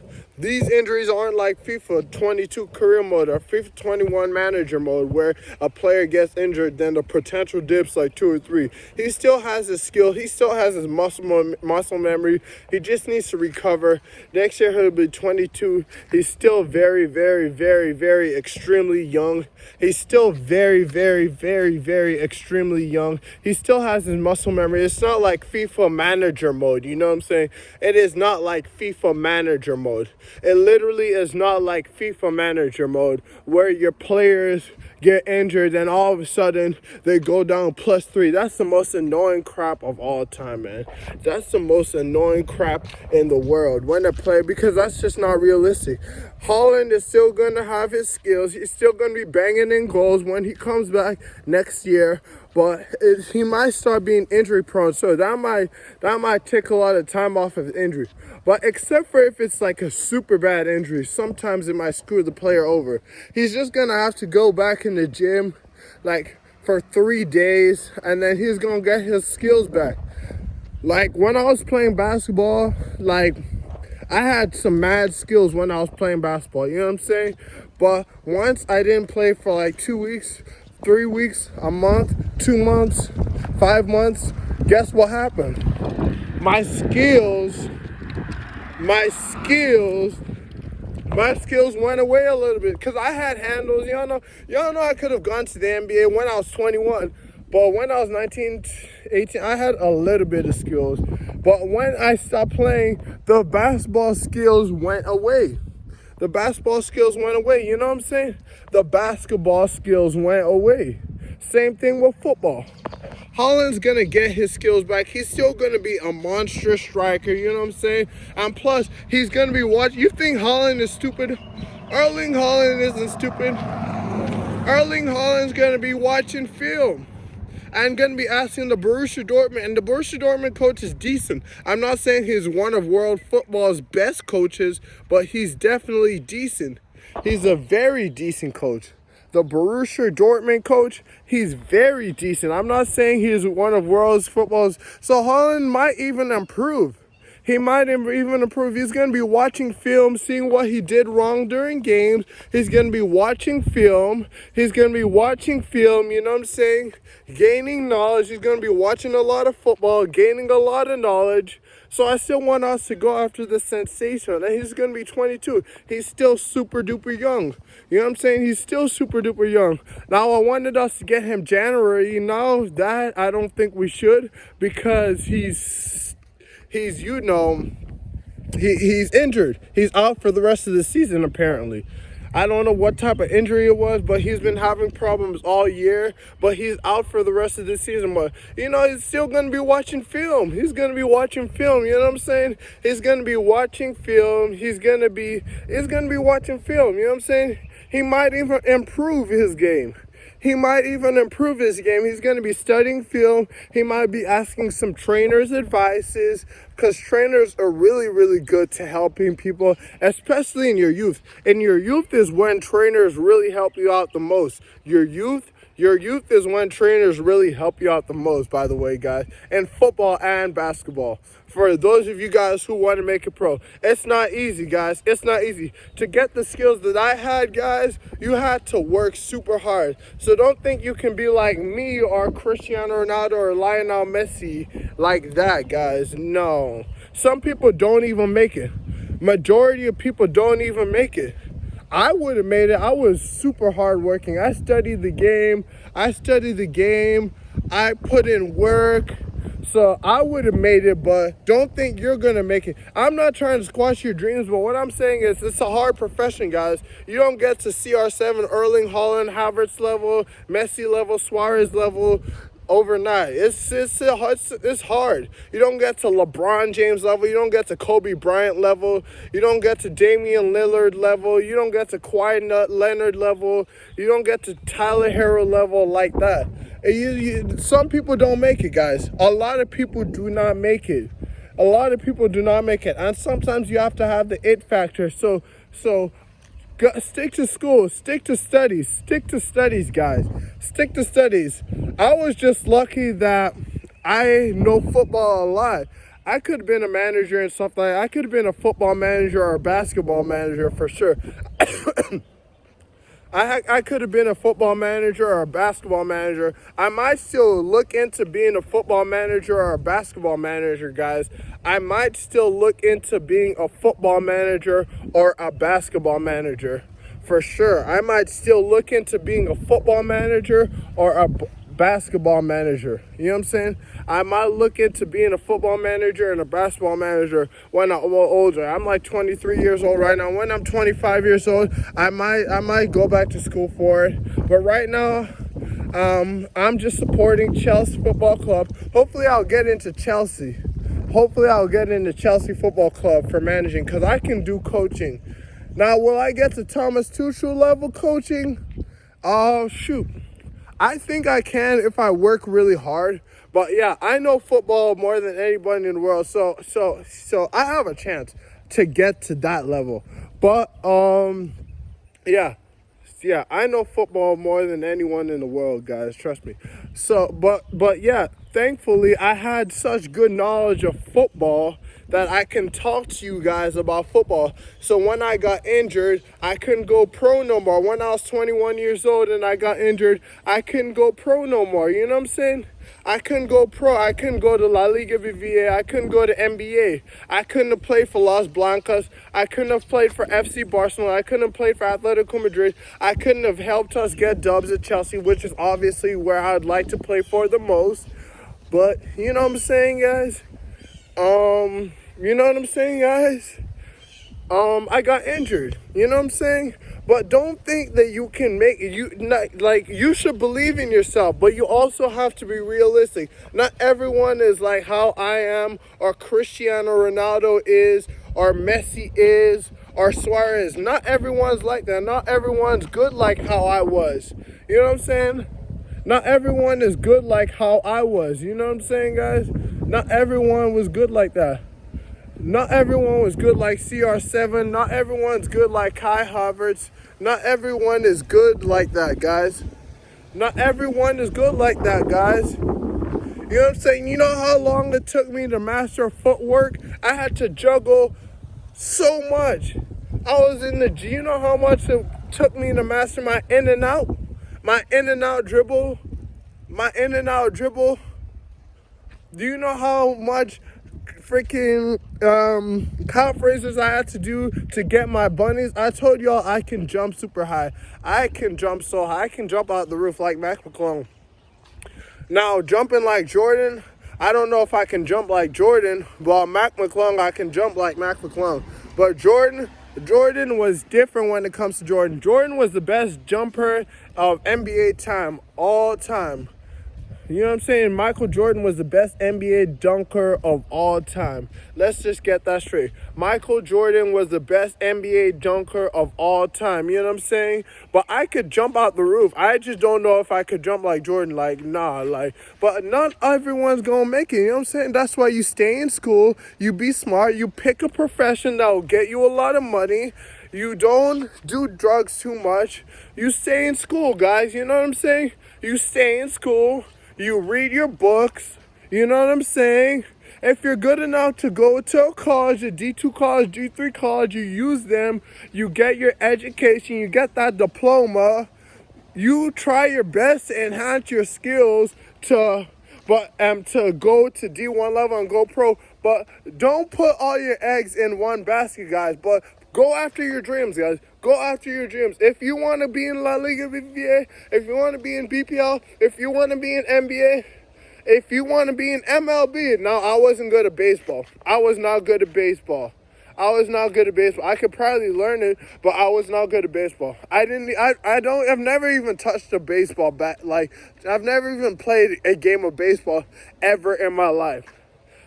These injuries aren't like FIFA 22 career mode or FIFA 21 manager mode where a player gets injured, then the potential dips like 2 or 3. He still has his skill. He still has his muscle memory. He just needs to recover. Next year, he'll be 22. He's still very, very, very, very extremely young. He's still very, very, very, very extremely young. He still has his muscle memory. It's not like FIFA manager mode. You know what I'm saying? It is not like FIFA manager mode. It literally is not like FIFA manager mode where your players get injured, and all of a sudden they go down +3. That's the most annoying crap of all time, man. That's the most annoying crap in the world when they play, because that's just not realistic. Haaland is still going to have his skills. He's still going to be banging in goals when he comes back next year. But he might start being injury prone, so that might take a lot of time off of injury. But except for if it's like a super bad injury, sometimes it might screw the player over. He's just gonna have to go back in the gym like for 3 days, and then he's gonna get his skills back. Like when I was playing basketball, like I had some mad skills when I was playing basketball, you know what I'm saying? But once I didn't play for like 2 weeks, 3 weeks, a month, 2 months, 5 months, guess what happened? My skills went away a little bit, because I had handles. Y'all know I could have gone to the NBA when I was 21, but when I was 19, 18, I had a little bit of skills. But when I stopped playing, the basketball skills went away. The basketball skills went away, you know what I'm saying? The basketball skills went away. Same thing with football. Haaland's going to get his skills back. He's still going to be a monstrous striker, you know what I'm saying? And plus, he's going to be watching. You think Haaland is stupid? Erling Haaland isn't stupid. Erling Haaland's going to be watching film and going to be asking the Borussia Dortmund. And the Borussia Dortmund coach is decent. I'm not saying he's one of world football's best coaches, but he's definitely decent. He's a very decent coach. The Borussia Dortmund coach, he's very decent. I'm not saying he's one of world's football's. So Haaland might even improve. He might even improve. He's going to be watching film, seeing what he did wrong during games. He's going to be watching film. You know what I'm saying? Gaining knowledge. He's going to be watching a lot of football, gaining a lot of knowledge. So I still want us to go after the sensation. And he's going to be 22. He's still super duper young. You know what I'm saying? He's still super duper young. Now, I wanted us to get him January. Now that I don't think we should, because he's injured. He's out for the rest of the season, apparently. I don't know what type of injury it was, but he's been having problems all year. But he's out for the rest of the season. But, he's still going to be watching film. He's going to be watching film. You know what I'm saying? He's going to be watching film. He's going to be watching film. You know what I'm saying? He might even improve his game. He's going to be studying film. He might be asking some trainers' advices, because trainers are really, really good to helping people, especially in your youth. In your youth is when trainers really help you out the most. Your youth is when trainers really help you out the most, by the way, guys, in football and basketball. For those of you guys who want to make it pro, it's not easy, guys. It's not easy. To get the skills that I had, guys, you had to work super hard. So don't think you can be like me or Cristiano Ronaldo or Lionel Messi like that, guys. No. Some people don't even make it. Majority of people don't even make it. I would have made it. I was super hard working. I studied the game. I put in work. So I would have made it, but don't think you're going to make it. I'm not trying to squash your dreams, but what I'm saying is it's a hard profession, guys. You don't get to CR7, Erling Haaland, Havertz level, Messi level, Suarez level overnight. It's hard. You don't get to LeBron James level. You don't get to Kobe Bryant level. You don't get to Damian Lillard level. You don't get to Kawhi Leonard level. You don't get to Tyler Hero level like that. Some people don't make it, guys. A lot of people do not make it. And sometimes you have to have the it factor. So stick to school, stick to studies, guys. Stick to studies. I was just lucky that I know football a lot. I could have been a manager and stuff like that. I could have been a football manager or a basketball manager for sure. I could have been a football manager or a basketball manager. I might still look into being a football manager or a basketball manager, guys. I might still look into being a football manager or a basketball manager, for sure. I might still look into being a football manager or a basketball manager. You know what I'm saying? I might look into being a football manager and a basketball manager when I'm older. I'm like 23 years old right now. When I'm 25 years old, I might go back to school for it. But right now, I'm just supporting Chelsea Football Club. Hopefully I'll get into Chelsea. Hopefully I'll get into Chelsea Football Club for managing, because I can do coaching. Now, will I get to Thomas Tuchel level coaching? Oh, shoot. I think I can if I work really hard. But yeah, I know football more than anybody in the world. So I have a chance to get to that level. But yeah, I know football more than anyone in the world, guys. Trust me. So, but yeah, thankfully I had such good knowledge of football that I can talk to you guys about football. So when I got injured, I couldn't go pro no more. When I was 21 years old and I got injured, I couldn't go pro no more. You know what I'm saying? I couldn't go pro. I couldn't go to La Liga BBVA. I couldn't go to NBA. I couldn't have played for Los Blancos. I couldn't have played for FC Barcelona. I couldn't have played for Atletico Madrid. I couldn't have helped us get dubs at Chelsea, which is obviously where I'd like to play for the most. But you know what I'm saying, guys? You know what I'm saying, guys? I got injured. You know what I'm saying? But don't think that you can make it. You should believe in yourself, but you also have to be realistic. Not everyone is like how I am, or Cristiano Ronaldo is, or Messi is, or Suarez. Not everyone's like that. Not everyone's good like how I was. You know what I'm saying? Not everyone is good like how I was. You know what I'm saying, guys? Not everyone was good like that. Not everyone was good like CR7. Not everyone's good like Kai Havertz. Not everyone is good like that, guys. Not everyone is good like that, guys. You know what I'm saying? You know how long it took me to master footwork? I had to juggle so much. I was in the G. You know how much it took me to master my in and out? My in and out dribble? My in and out dribble? Do you know how much freaking calf raises I had to do to get my bunnies? I told y'all I can jump super high. I can jump so high. I can jump out the roof like Mac McClung. Now, jumping like Jordan, I don't know if I can jump like Jordan, but Mac McClung, I can jump like Mac McClung. But Jordan was different when it comes to Jordan. Jordan was the best jumper of NBA time, all time. You know what I'm saying? Michael Jordan was the best NBA dunker of all time. Let's just get that straight. Michael Jordan was the best NBA dunker of all time. You know what I'm saying? But I could jump out the roof. I just don't know if I could jump like Jordan. But not everyone's gonna make it. You know what I'm saying? That's why you stay in school. You be smart. You pick a profession that will get you a lot of money. You don't do drugs too much. You stay in school, guys. You know what I'm saying? You stay in school. You read your books, you know what I'm saying? If you're good enough to go to a college, a D2 college, D3 college, you use them, you get your education, you get that diploma, you try your best to enhance your skills to go to D1 level and go pro. But don't put all your eggs in one basket, guys. But go after your dreams, guys. Go after your dreams. If you want to be in La Liga BBVA, if you want to be in BPL, if you want to be in NBA, if you want to be in MLB. Now, I wasn't good at baseball. I was not good at baseball. I could probably learn it, but I was not good at baseball. I've never even touched a baseball bat. Like, I've never even played a game of baseball ever in my life.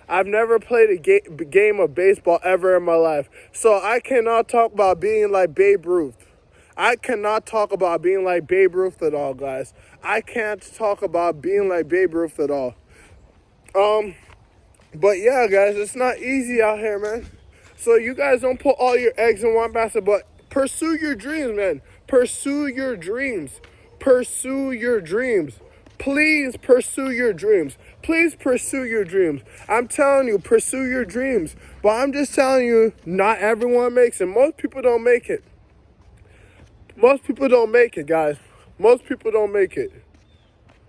I've never played a game of baseball ever in my life. So I cannot talk about being like Babe Ruth. I cannot talk about being like Babe Ruth at all, guys. I can't talk about being like Babe Ruth at all. But yeah, guys, it's not easy out here, man. So you guys don't put all your eggs in one basket, but pursue your dreams, man. Pursue your dreams. Pursue your dreams. Please pursue your dreams. Please pursue your dreams. I'm telling you, pursue your dreams. But I'm just telling you, not everyone makes it. Most people don't make it. Most people don't make it, guys. Most people don't make it.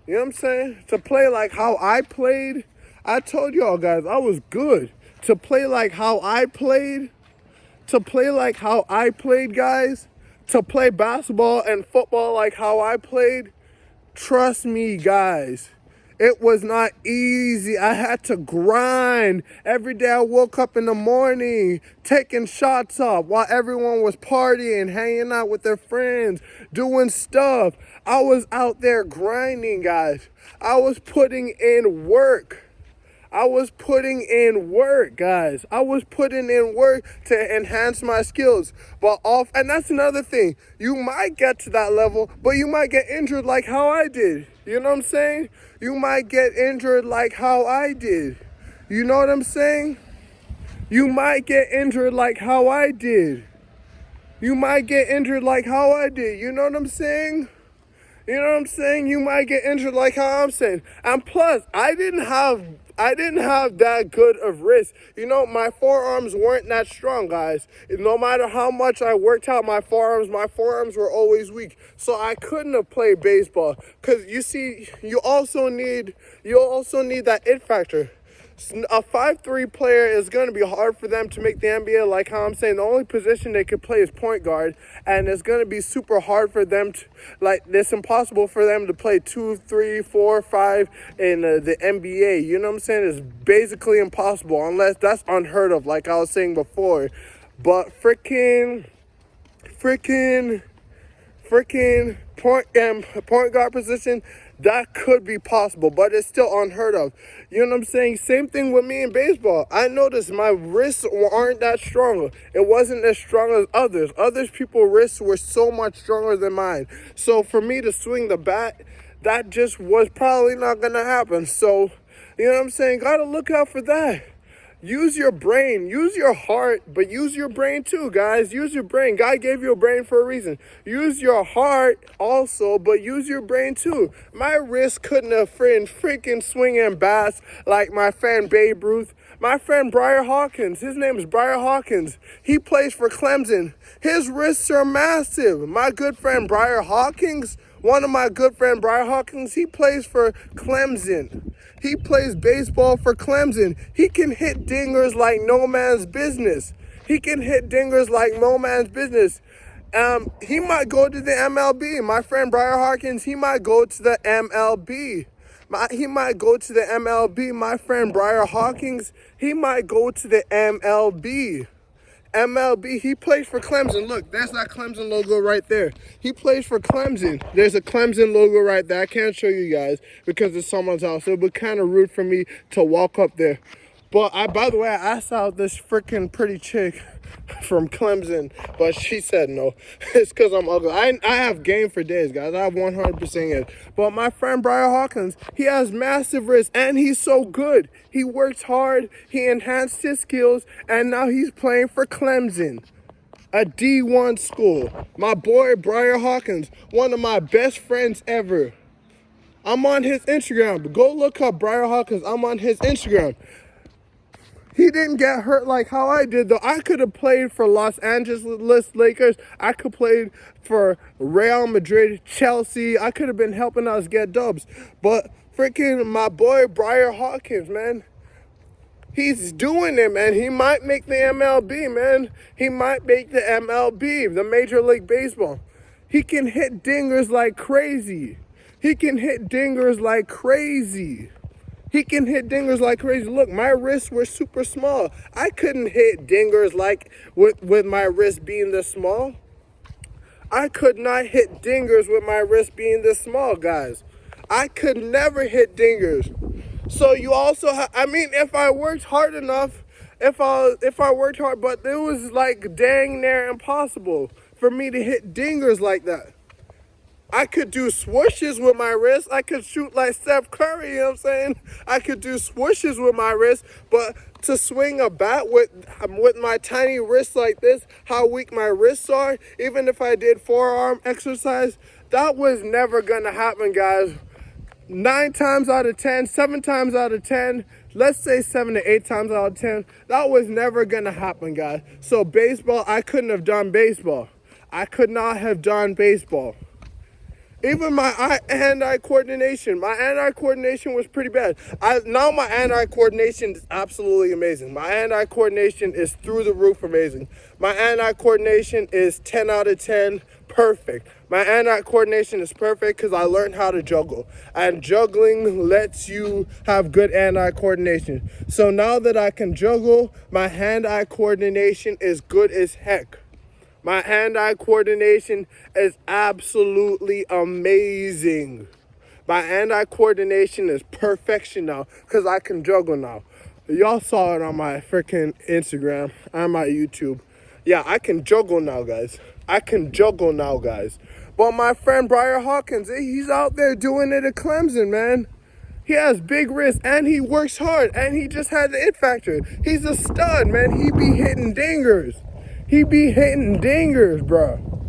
You know what I'm saying? To play like how I played, I told y'all, guys, I was good. To play like how I played, guys, to play basketball and football like how I played, Trust me, guys. It was not easy. I had to grind. Every day I woke up in the morning, taking shots off while everyone was partying, hanging out with their friends, doing stuff. I was out there grinding, guys. I was putting in work. I was putting in work, guys. I was putting in work to enhance my skills. And that's another thing. You might get to that level, but you might get injured like how I did. You know what I'm saying? You might get injured like how I did. You know what I'm saying? You might get injured like how I did. You might get injured like how I did. You know what I'm saying? You know what I'm saying? You might get injured like how I'm saying. And plus, I didn't have that good of wrist. You know, my forearms weren't that strong, guys. No matter how much I worked out my forearms were always weak. So I couldn't have played baseball. Because you see, you also need that it factor. A 5'3" player is going to be hard for them to make the NBA. Like how I'm saying, the only position they could play is point guard, and it's going to be super hard for them to, it's impossible for them to play 2, 3, 4, 5 in the NBA. You know what I'm saying? It's basically impossible, unless that's unheard of, like I was saying before. But freaking point guard position, that could be possible, but it's still unheard of. You know what I'm saying? Same thing with me in baseball. I noticed my wrists aren't that strong. It wasn't as strong as others. Others people's wrists were so much stronger than mine. So for me to swing the bat, that just was probably not going to happen. So, you know what I'm saying? Got to look out for that. Use your brain, use your heart, but use your brain too, guys. Use your brain. God gave you a brain for a reason. Use your heart also, but use your brain too. My wrist couldn't have freaking swinging bats like my friend Babe Ruth. My friend Briar Hawkins, his name is Briar Hawkins. He plays for Clemson. His wrists are massive. My good friend Briar Hawkins, one of my good friend Briar Hawkins, he plays for Clemson. He plays baseball for Clemson. He can hit dingers like no man's business. He can hit dingers like no man's business. He might go to the MLB. My friend Briar Hawkins, he might go to the MLB. He might go to the MLB. My friend Briar Hawkins, he might go to the MLB. MLB, he plays for Clemson. Look, there's that Clemson logo right there. He plays for Clemson. There's a Clemson logo right there. I can't show you guys because it's someone's house. It would be kind of rude for me to walk up there. But by the way, I asked out this freaking pretty chick from Clemson, but she said no. It's because I'm ugly. I have game for days, guys. I have 100% it. But my friend Briar Hawkins, he has massive wrists, and he's so good. He works hard. He enhanced his skills, and now he's playing for Clemson, a D1 school. My boy Briar Hawkins, one of my best friends ever. I'm on his Instagram. Go look up Briar Hawkins. I'm on his Instagram. He didn't get hurt like how I did, though. I could have played for Los Angeles Lakers. I could have played for Real Madrid, Chelsea. I could have been helping us get dubs. But freaking my boy Briar Hawkins, man, he's doing it, man. He might make the MLB, man. He might make the MLB, the Major League Baseball. He can hit dingers like crazy. He can hit dingers like crazy. He can hit dingers like crazy. Look, my wrists were super small. I couldn't hit dingers like with my wrist being this small. I could not hit dingers with my wrist being this small, guys. I could never hit dingers. So you also if I worked hard enough, if I worked hard, but it was like dang near impossible for me to hit dingers like that. I could do swooshes with my wrist. I could shoot like Steph Curry, you know what I'm saying? I could do swooshes with my wrist, but to swing a bat with my tiny wrist like this, how weak my wrists are, even if I did forearm exercise, that was never gonna happen, guys. 9 times out of 10, 7 times out of 10, let's say 7 to 8 times out of 10, that was never gonna happen, guys. So baseball, I couldn't have done baseball. I could not have done baseball. Even my hand-eye coordination. My hand-eye coordination was pretty bad. Now my hand-eye coordination is absolutely amazing. My hand-eye coordination is through the roof amazing. My hand-eye coordination is 10 out of 10, perfect. My hand-eye coordination is perfect because I learned how to juggle. And juggling lets you have good hand-eye coordination. So now that I can juggle, my hand-eye coordination is good as heck. My hand-eye coordination is absolutely amazing. My hand-eye coordination is perfection now because I can juggle now. Y'all saw it on my freaking Instagram, on my YouTube. Yeah, I can juggle now, guys. I can juggle now, guys. But my friend Briar Hawkins, he's out there doing it at Clemson, man. He has big wrists and he works hard and he just had the it factor. He's a stud, man. He be hitting dingers. He be hitting dingers, bro.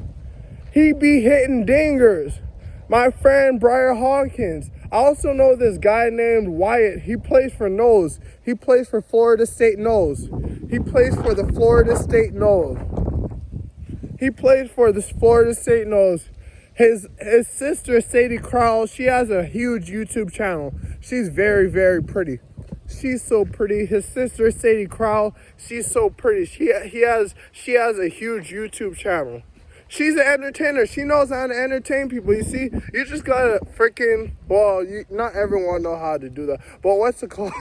He be hitting dingers. My friend Briar Hawkins. I also know this guy named Wyatt. He plays for Knowles. He plays for Florida State Knowles. He plays for the Florida State Knowles. He plays for the Florida State Knowles. His sister, Sadie Crowell, she has a huge YouTube channel. She's very, very pretty. She's so pretty. His sister, Sadie Crowell, she's so pretty. She has a huge YouTube channel. She's an entertainer. She knows how to entertain people. You see, you just gotta freaking, not everyone know how to do that. But what's it called?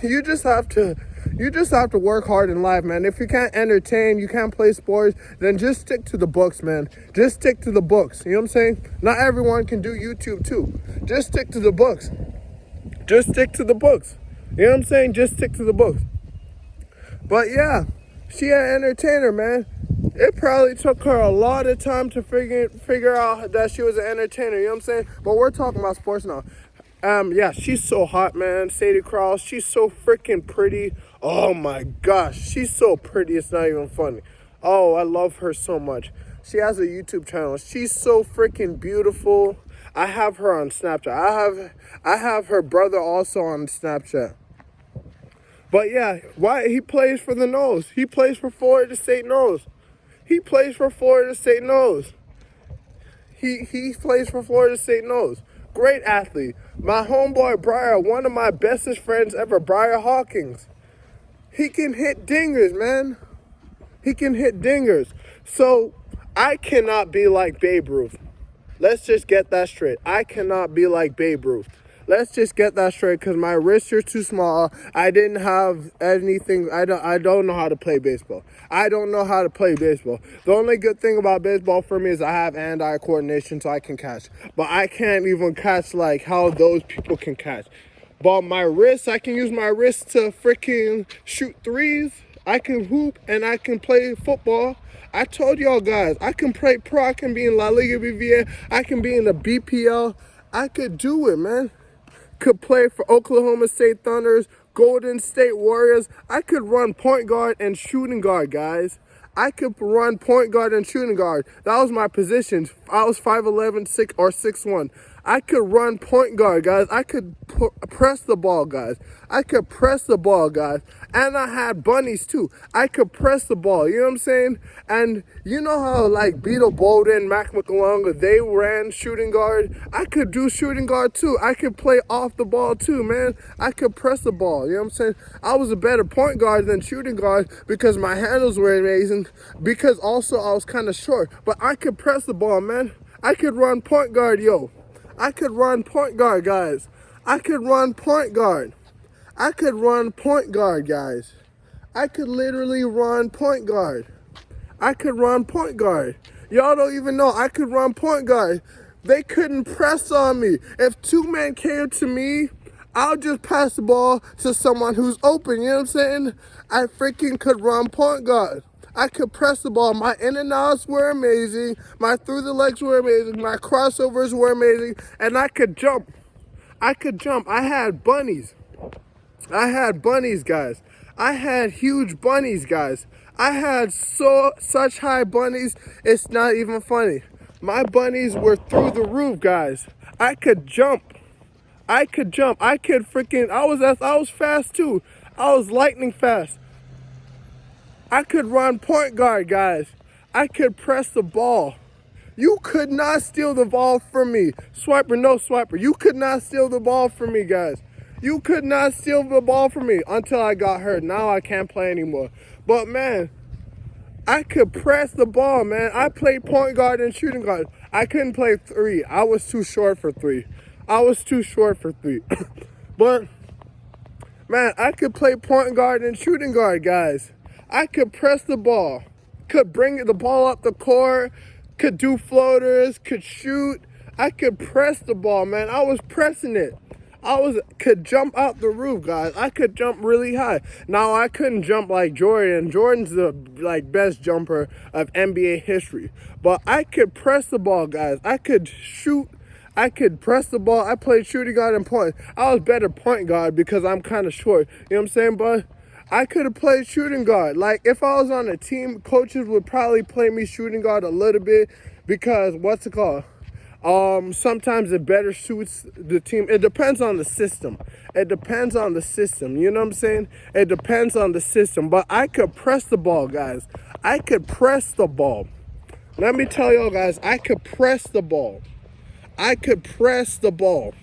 You just have to work hard in life, man. If you can't entertain, you can't play sports, then just stick to the books, man. Just stick to the books. You know what I'm saying? Not everyone can do YouTube too. Just stick to the books. Just stick to the books. You know what I'm saying? Just stick to the books. But yeah, she an entertainer, man. It probably took her a lot of time to figure out that she was an entertainer, you know what I'm saying? But we're talking about sports now. Yeah, she's so hot, man. Sadie Crowell, she's so freaking pretty. Oh my gosh, she's so pretty, it's not even funny. Oh, I love her so much. She has a YouTube channel. She's so freaking beautiful. I have her on Snapchat. I have her brother also on Snapchat. But yeah, why he plays for the Knowles. He plays for Florida State Knowles. He plays for Florida State Knowles. He plays for Florida State Knowles. Great athlete. My homeboy Briar, one of my bestest friends ever, Briar Hawkins. He can hit dingers, man. He can hit dingers. So I cannot be like Babe Ruth. Let's just get that straight. I cannot be like Babe Ruth. Let's just get that straight because my wrists are too small. I didn't have anything. I don't know how to play baseball. I don't know how to play baseball. The only good thing about baseball for me is I have hand-eye coordination so I can catch. But I can't even catch like how those people can catch. But my wrists, I can use my wrists to freaking shoot threes. I can hoop and I can play football. I told y'all guys, I can play pro. I can be in La Liga BVA. I can be in the BPL. I could do it, man. Could play for Oklahoma State Thunders, Golden State Warriors. I could run point guard and shooting guard, guys. I could run point guard and shooting guard. That was my positions. I was 5'11", 6'1". I could run point guard, guys. I could press the ball, guys. I could press the ball, guys. And I had bunnies, too. I could press the ball, you know what I'm saying? And you know how, like, Beetle Bolden, Mac McClung, they ran shooting guard? I could do shooting guard, too. I could play off the ball, too, man. I could press the ball, you know what I'm saying? I was a better point guard than shooting guard because my handles were amazing, because also I was kind of short. But I could press the ball, man. I could run point guard, yo. I could run point guard, guys. I could run point guard. I could run point guard, guys. I could literally run point guard. I could run point guard. Y'all don't even know I could run point guard. They couldn't press on me. If two men came to me, I'll just pass the ball to someone who's open, you know what I'm saying? I freaking could run point guard. I could press the ball. My in and outs were amazing. My through the legs were amazing. My crossovers were amazing. And I could jump. I could jump. I had bunnies. I had bunnies, guys. I had huge bunnies, guys. I had such high bunnies, it's not even funny. My bunnies were through the roof, guys. I could jump. I could jump. I could freaking, I was fast too. I was lightning fast. I could run point guard, guys. I could press the ball. You could not steal the ball from me. Swiper, no swiper. You could not steal the ball from me, guys. You could not steal the ball from me until I got hurt. Now I can't play anymore. But, man, I could press the ball, man. I played point guard and shooting guard. I couldn't play three. I was too short for three. But, man, I could play point guard and shooting guard, guys. I could press the ball, could bring the ball up the court, could do floaters, could shoot. I could press the ball, man. I was pressing it. Could jump out the roof, guys. I could jump really high. Now, I couldn't jump like Jordan. Jordan's the best jumper of NBA history. But I could press the ball, guys. I could shoot. I could press the ball. I played shooting guard and point. I was better point guard because I'm kind of short. You know what I'm saying? But I could have played shooting guard. Like, if I was on a team, coaches would probably play me shooting guard a little bit because, sometimes it better suits the team. It depends on the system. You know what I'm saying? It depends on the system. But I could press the ball, guys. I could press the ball. Let me tell y'all, guys, I could press the ball. I could press the ball.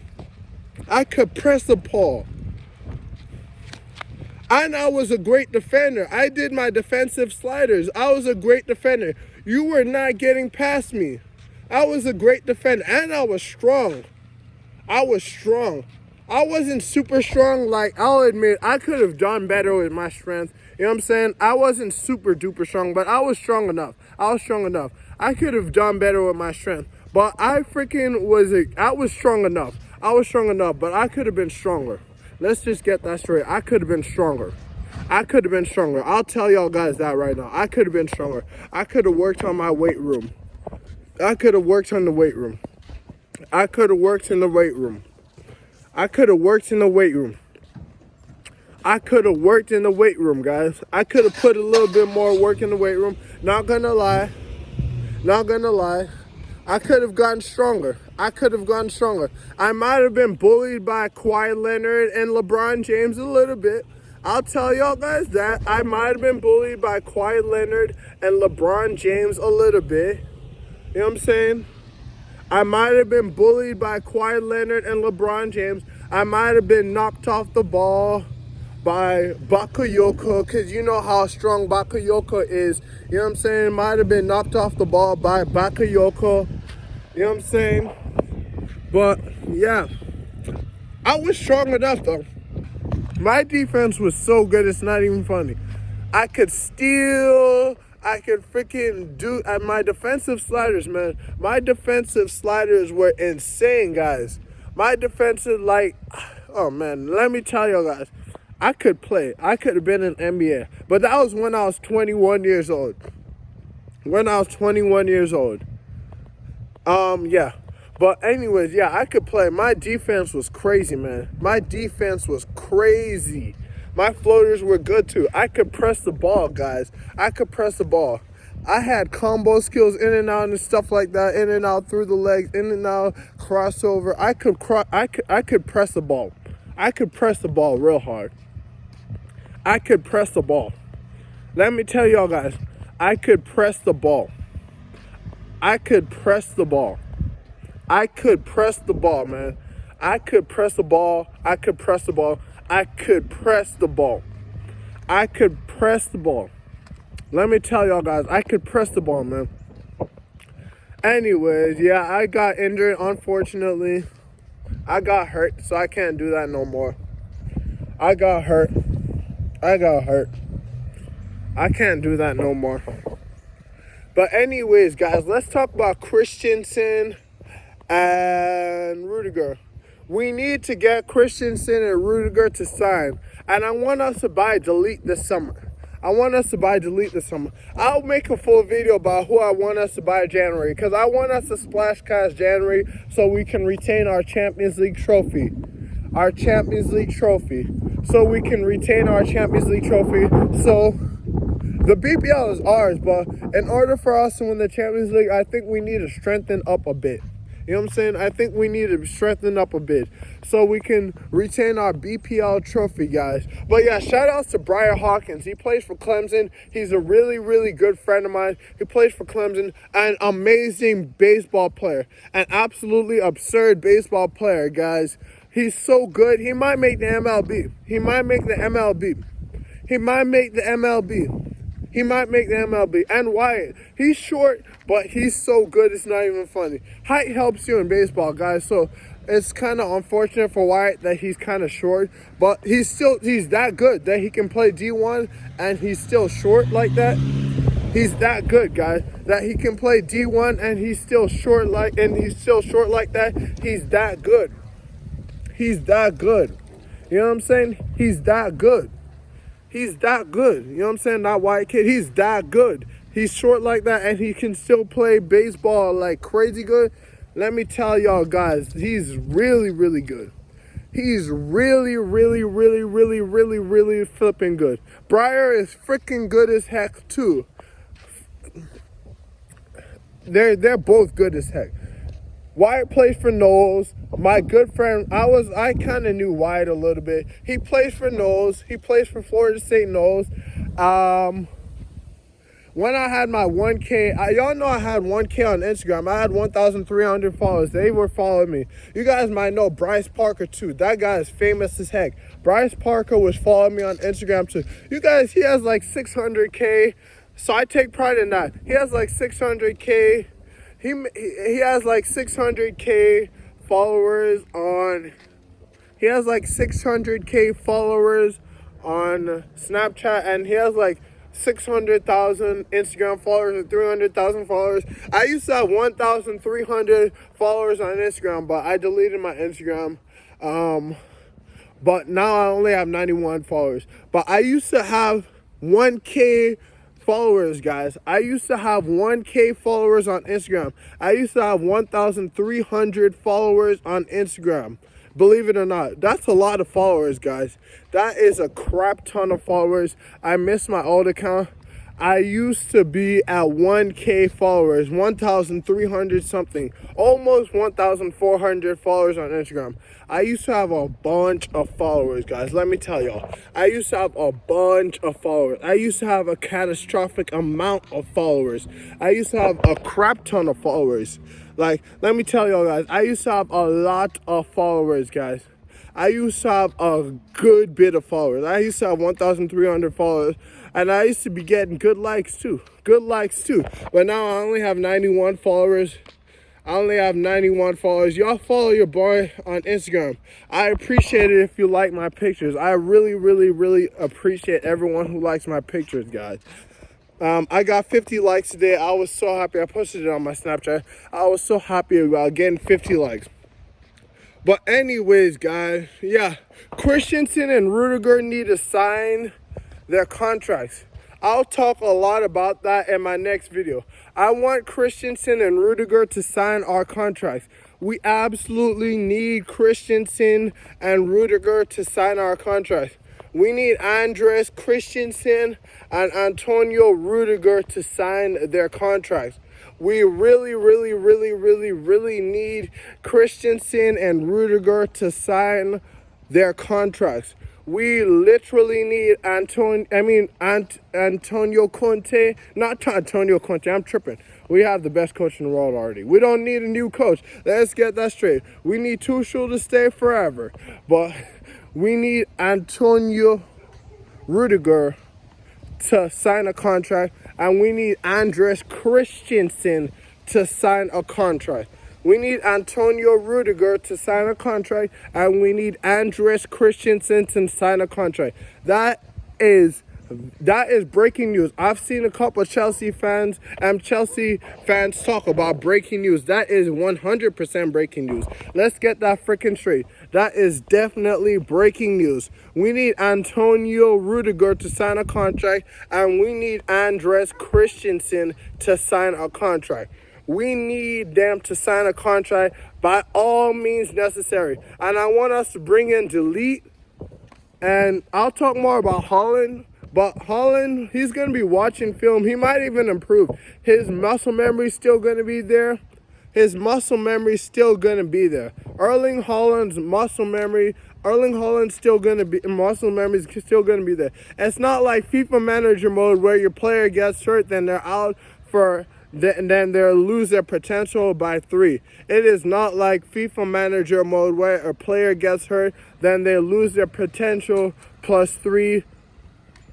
And I was a great defender. I did my defensive sliders. I was a great defender. You were not getting past me. I was a great defender. And I was strong. I wasn't super strong. Like, I'll admit, I could have done better with my strength. You know what I'm saying? I wasn't super duper strong, but I was strong enough. I could have done better with my strength. But I was strong enough, but I could have been stronger. Let's just get that straight. I could have been stronger. I'll tell y'all guys that right now. I could have been stronger. I could have worked on my weight room. I could have worked in the weight room, guys. I could have worked in the weight room. I could have put a little bit more work in the weight room. Not gonna lie. I could have gotten stronger. I might have been bullied by Kawhi Leonard and LeBron James a little bit. I'll tell y'all guys that. I might have been bullied by Kawhi Leonard and LeBron James a little bit. You know what I'm saying? I might have been bullied by Kawhi Leonard and LeBron James. I might have been knocked off the ball by Bakayoko, because you know how strong Bakayoko is. You know what I'm saying? Might have been knocked off the ball by Bakayoko. You know what I'm saying? But, yeah. I was strong enough, though. My defense was so good, it's not even funny. I could steal. I could freaking do at my defensive sliders, man. My defensive sliders were insane, guys. My defensive, oh, man. Let me tell you guys. I could play. I could have been in NBA. But that was when I was 21 years old. Yeah. But anyways, yeah, I could play. My defense was crazy, man. My floaters were good, too. I could press the ball, guys. I had combo skills in and out and stuff like that. In and out through the legs, in and out, crossover. I could press the ball. I could press the ball real hard. Let me tell y'all guys, I could press the ball. I could press the ball, man. I could press the ball. Let me tell y'all guys, I could press the ball, man. Anyways, yeah, I got injured, unfortunately. I got hurt, so I can't do that no more. I got hurt. I can't do that no more. But anyways, guys, let's talk about Christensen and Rudiger. We need to get Christensen and Rudiger to sign. And I want us to buy Delete this summer. I'll make a full video about who I want us to buy January. Because I want us to splash cash January so we can retain our Champions League trophy. So the BPL is ours, but in order for us to win the Champions League, I think we need to strengthen up a bit. You know what I'm saying? I think we need to strengthen up a bit so we can retain our BPL trophy, guys. But yeah, shout outs to Briar Hawkins. He plays for Clemson. He's a really, really good friend of mine. He plays for Clemson. An amazing baseball player. An absolutely absurd baseball player, guys. He's so good. He might make the MLB. He might make the MLB. He might make the MLB. He might make the MLB. And Wyatt, he's short, but he's so good, it's not even funny. Height helps you in baseball, guys. So it's kind of unfortunate for Wyatt that he's kind of short, but he's that good that he can play D1 and he's still short like that. He's that good, guys, that he can play D1 and he's still short like that. He's that good. He's that good. You know what I'm saying? He's that good. He's that good. You know what I'm saying? That white kid. He's that good. He's short like that and he can still play baseball like crazy good. Let me tell y'all, guys, he's really, really good. He's really, really, really, really, really, really flipping good. Briar is freaking good as heck too. They're both good as heck. Wyatt plays for Knowles. My good friend, I kind of knew Wyatt a little bit. He plays for Knowles. He plays for Florida State Knowles. When I had my 1K, y'all know I had 1K on Instagram. I had 1,300 followers. They were following me. You guys might know Bryce Parker too. That guy is famous as heck. Bryce Parker was following me on Instagram too. You guys, he has like 600K. So I take pride in that. He has like 600K. He has like 600K followers on. He has like 600K followers on Snapchat, and he has like 600,000 Instagram followers and 300,000 followers. I used to have 1,300 followers on Instagram, but I deleted my Instagram. But now I only have 91 followers. But I used to have 1K followers, guys. I used to have 1K followers on Instagram. I used to have 1,300 followers on Instagram. Believe it or not, that's a lot of followers, guys. That is a crap ton of followers. I miss my old account. I used to be at 1K followers, 1,300 something, almost 1,400 followers on Instagram. I used to have a bunch of followers, guys. Let me tell y'all. I used to have a bunch of followers. I used to have a catastrophic amount of followers. I used to have a crap ton of followers. Like, let me tell y'all, guys, I used to have a lot of followers, guys. I used to have a good bit of followers. I used to have 1,300 followers, and I used to be getting good likes too. But now I only have 91 followers. Y'all follow your boy on Instagram. I appreciate it if you like my pictures. I really, really, really appreciate everyone who likes my pictures, guys. I got 50 likes today. I was so happy. I posted it on my Snapchat. I was so happy about getting 50 likes. But anyways, guys, yeah, Christensen and Rudiger need to sign their contracts. I'll talk a lot about that in my next video. I want Christensen and Rudiger to sign our contracts. We absolutely need Christensen and Rudiger to sign our contracts. We need Andres Christensen and Antonio Rudiger to sign their contracts. We really, really, really, really, really need Christensen and Rudiger to sign their contracts. We literally need Antonio Conte. Not Antonio Conte, I'm tripping. We have the best coach in the world already. We don't need a new coach. Let's get that straight. We need Tuchel to stay forever. But we need Antonio Rudiger to sign a contract, and we need Andres Christensen to sign a contract. We need Antonio Rudiger to sign a contract, and we need Andres Christensen to sign a contract. That is breaking news. I've seen a couple of Chelsea fans talk about breaking news. That is 100% breaking news. Let's get that freaking straight. That is definitely breaking news. We need Antonio Rudiger to sign a contract, and we need Andres Christensen to sign a contract. We need them to sign a contract by all means necessary. And I want us to bring in Delete, and I'll talk more about Holland. But Holland, he's going to be watching film. He might even improve. His muscle memory is still going to be there. his muscle memory is still gonna be there. Erling Haaland's muscle memory is still gonna be there. It's not like FIFA Manager mode where your player gets hurt, then they're out then they'll lose their potential by 3. It is not like FIFA Manager mode where a player gets hurt, then they lose their potential plus 3.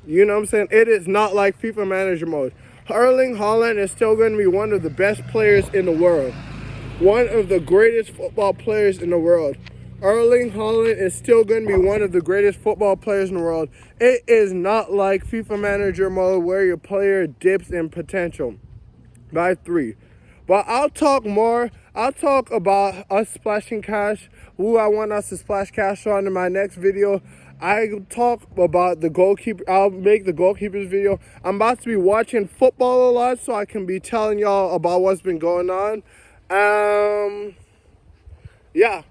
You know what I'm saying? It is not like FIFA Manager mode. Erling Haaland is still going to be one of the best players in the world. One of the greatest football players in the world. Erling Haaland is still going to be one of the greatest football players in the world. It is not like FIFA Manager mode where your player dips in potential by 3. But I'll talk about us splashing cash, who I want us to splash cash on in my next video. I talk about the goalkeeper. I'll make the goalkeepers video. I'm about to be watching football a lot, so I can be telling y'all about what's been going on. Yeah.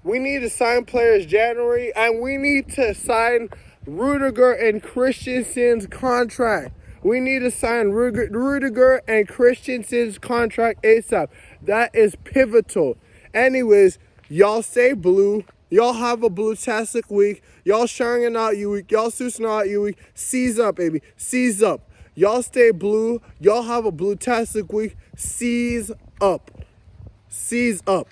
We need to sign players January, and we need to sign Rudiger and Christensen's contract. We need to sign Rudiger and Christensen's contract ASAP. That is pivotal. Anyways, y'all stay blue. Y'all have a blue-tastic week. Y'all sharing out you week. Y'all susing out you week. Seize up, baby. Seize up. Y'all stay blue. Y'all have a blue-tastic week. Seize up. Seize up.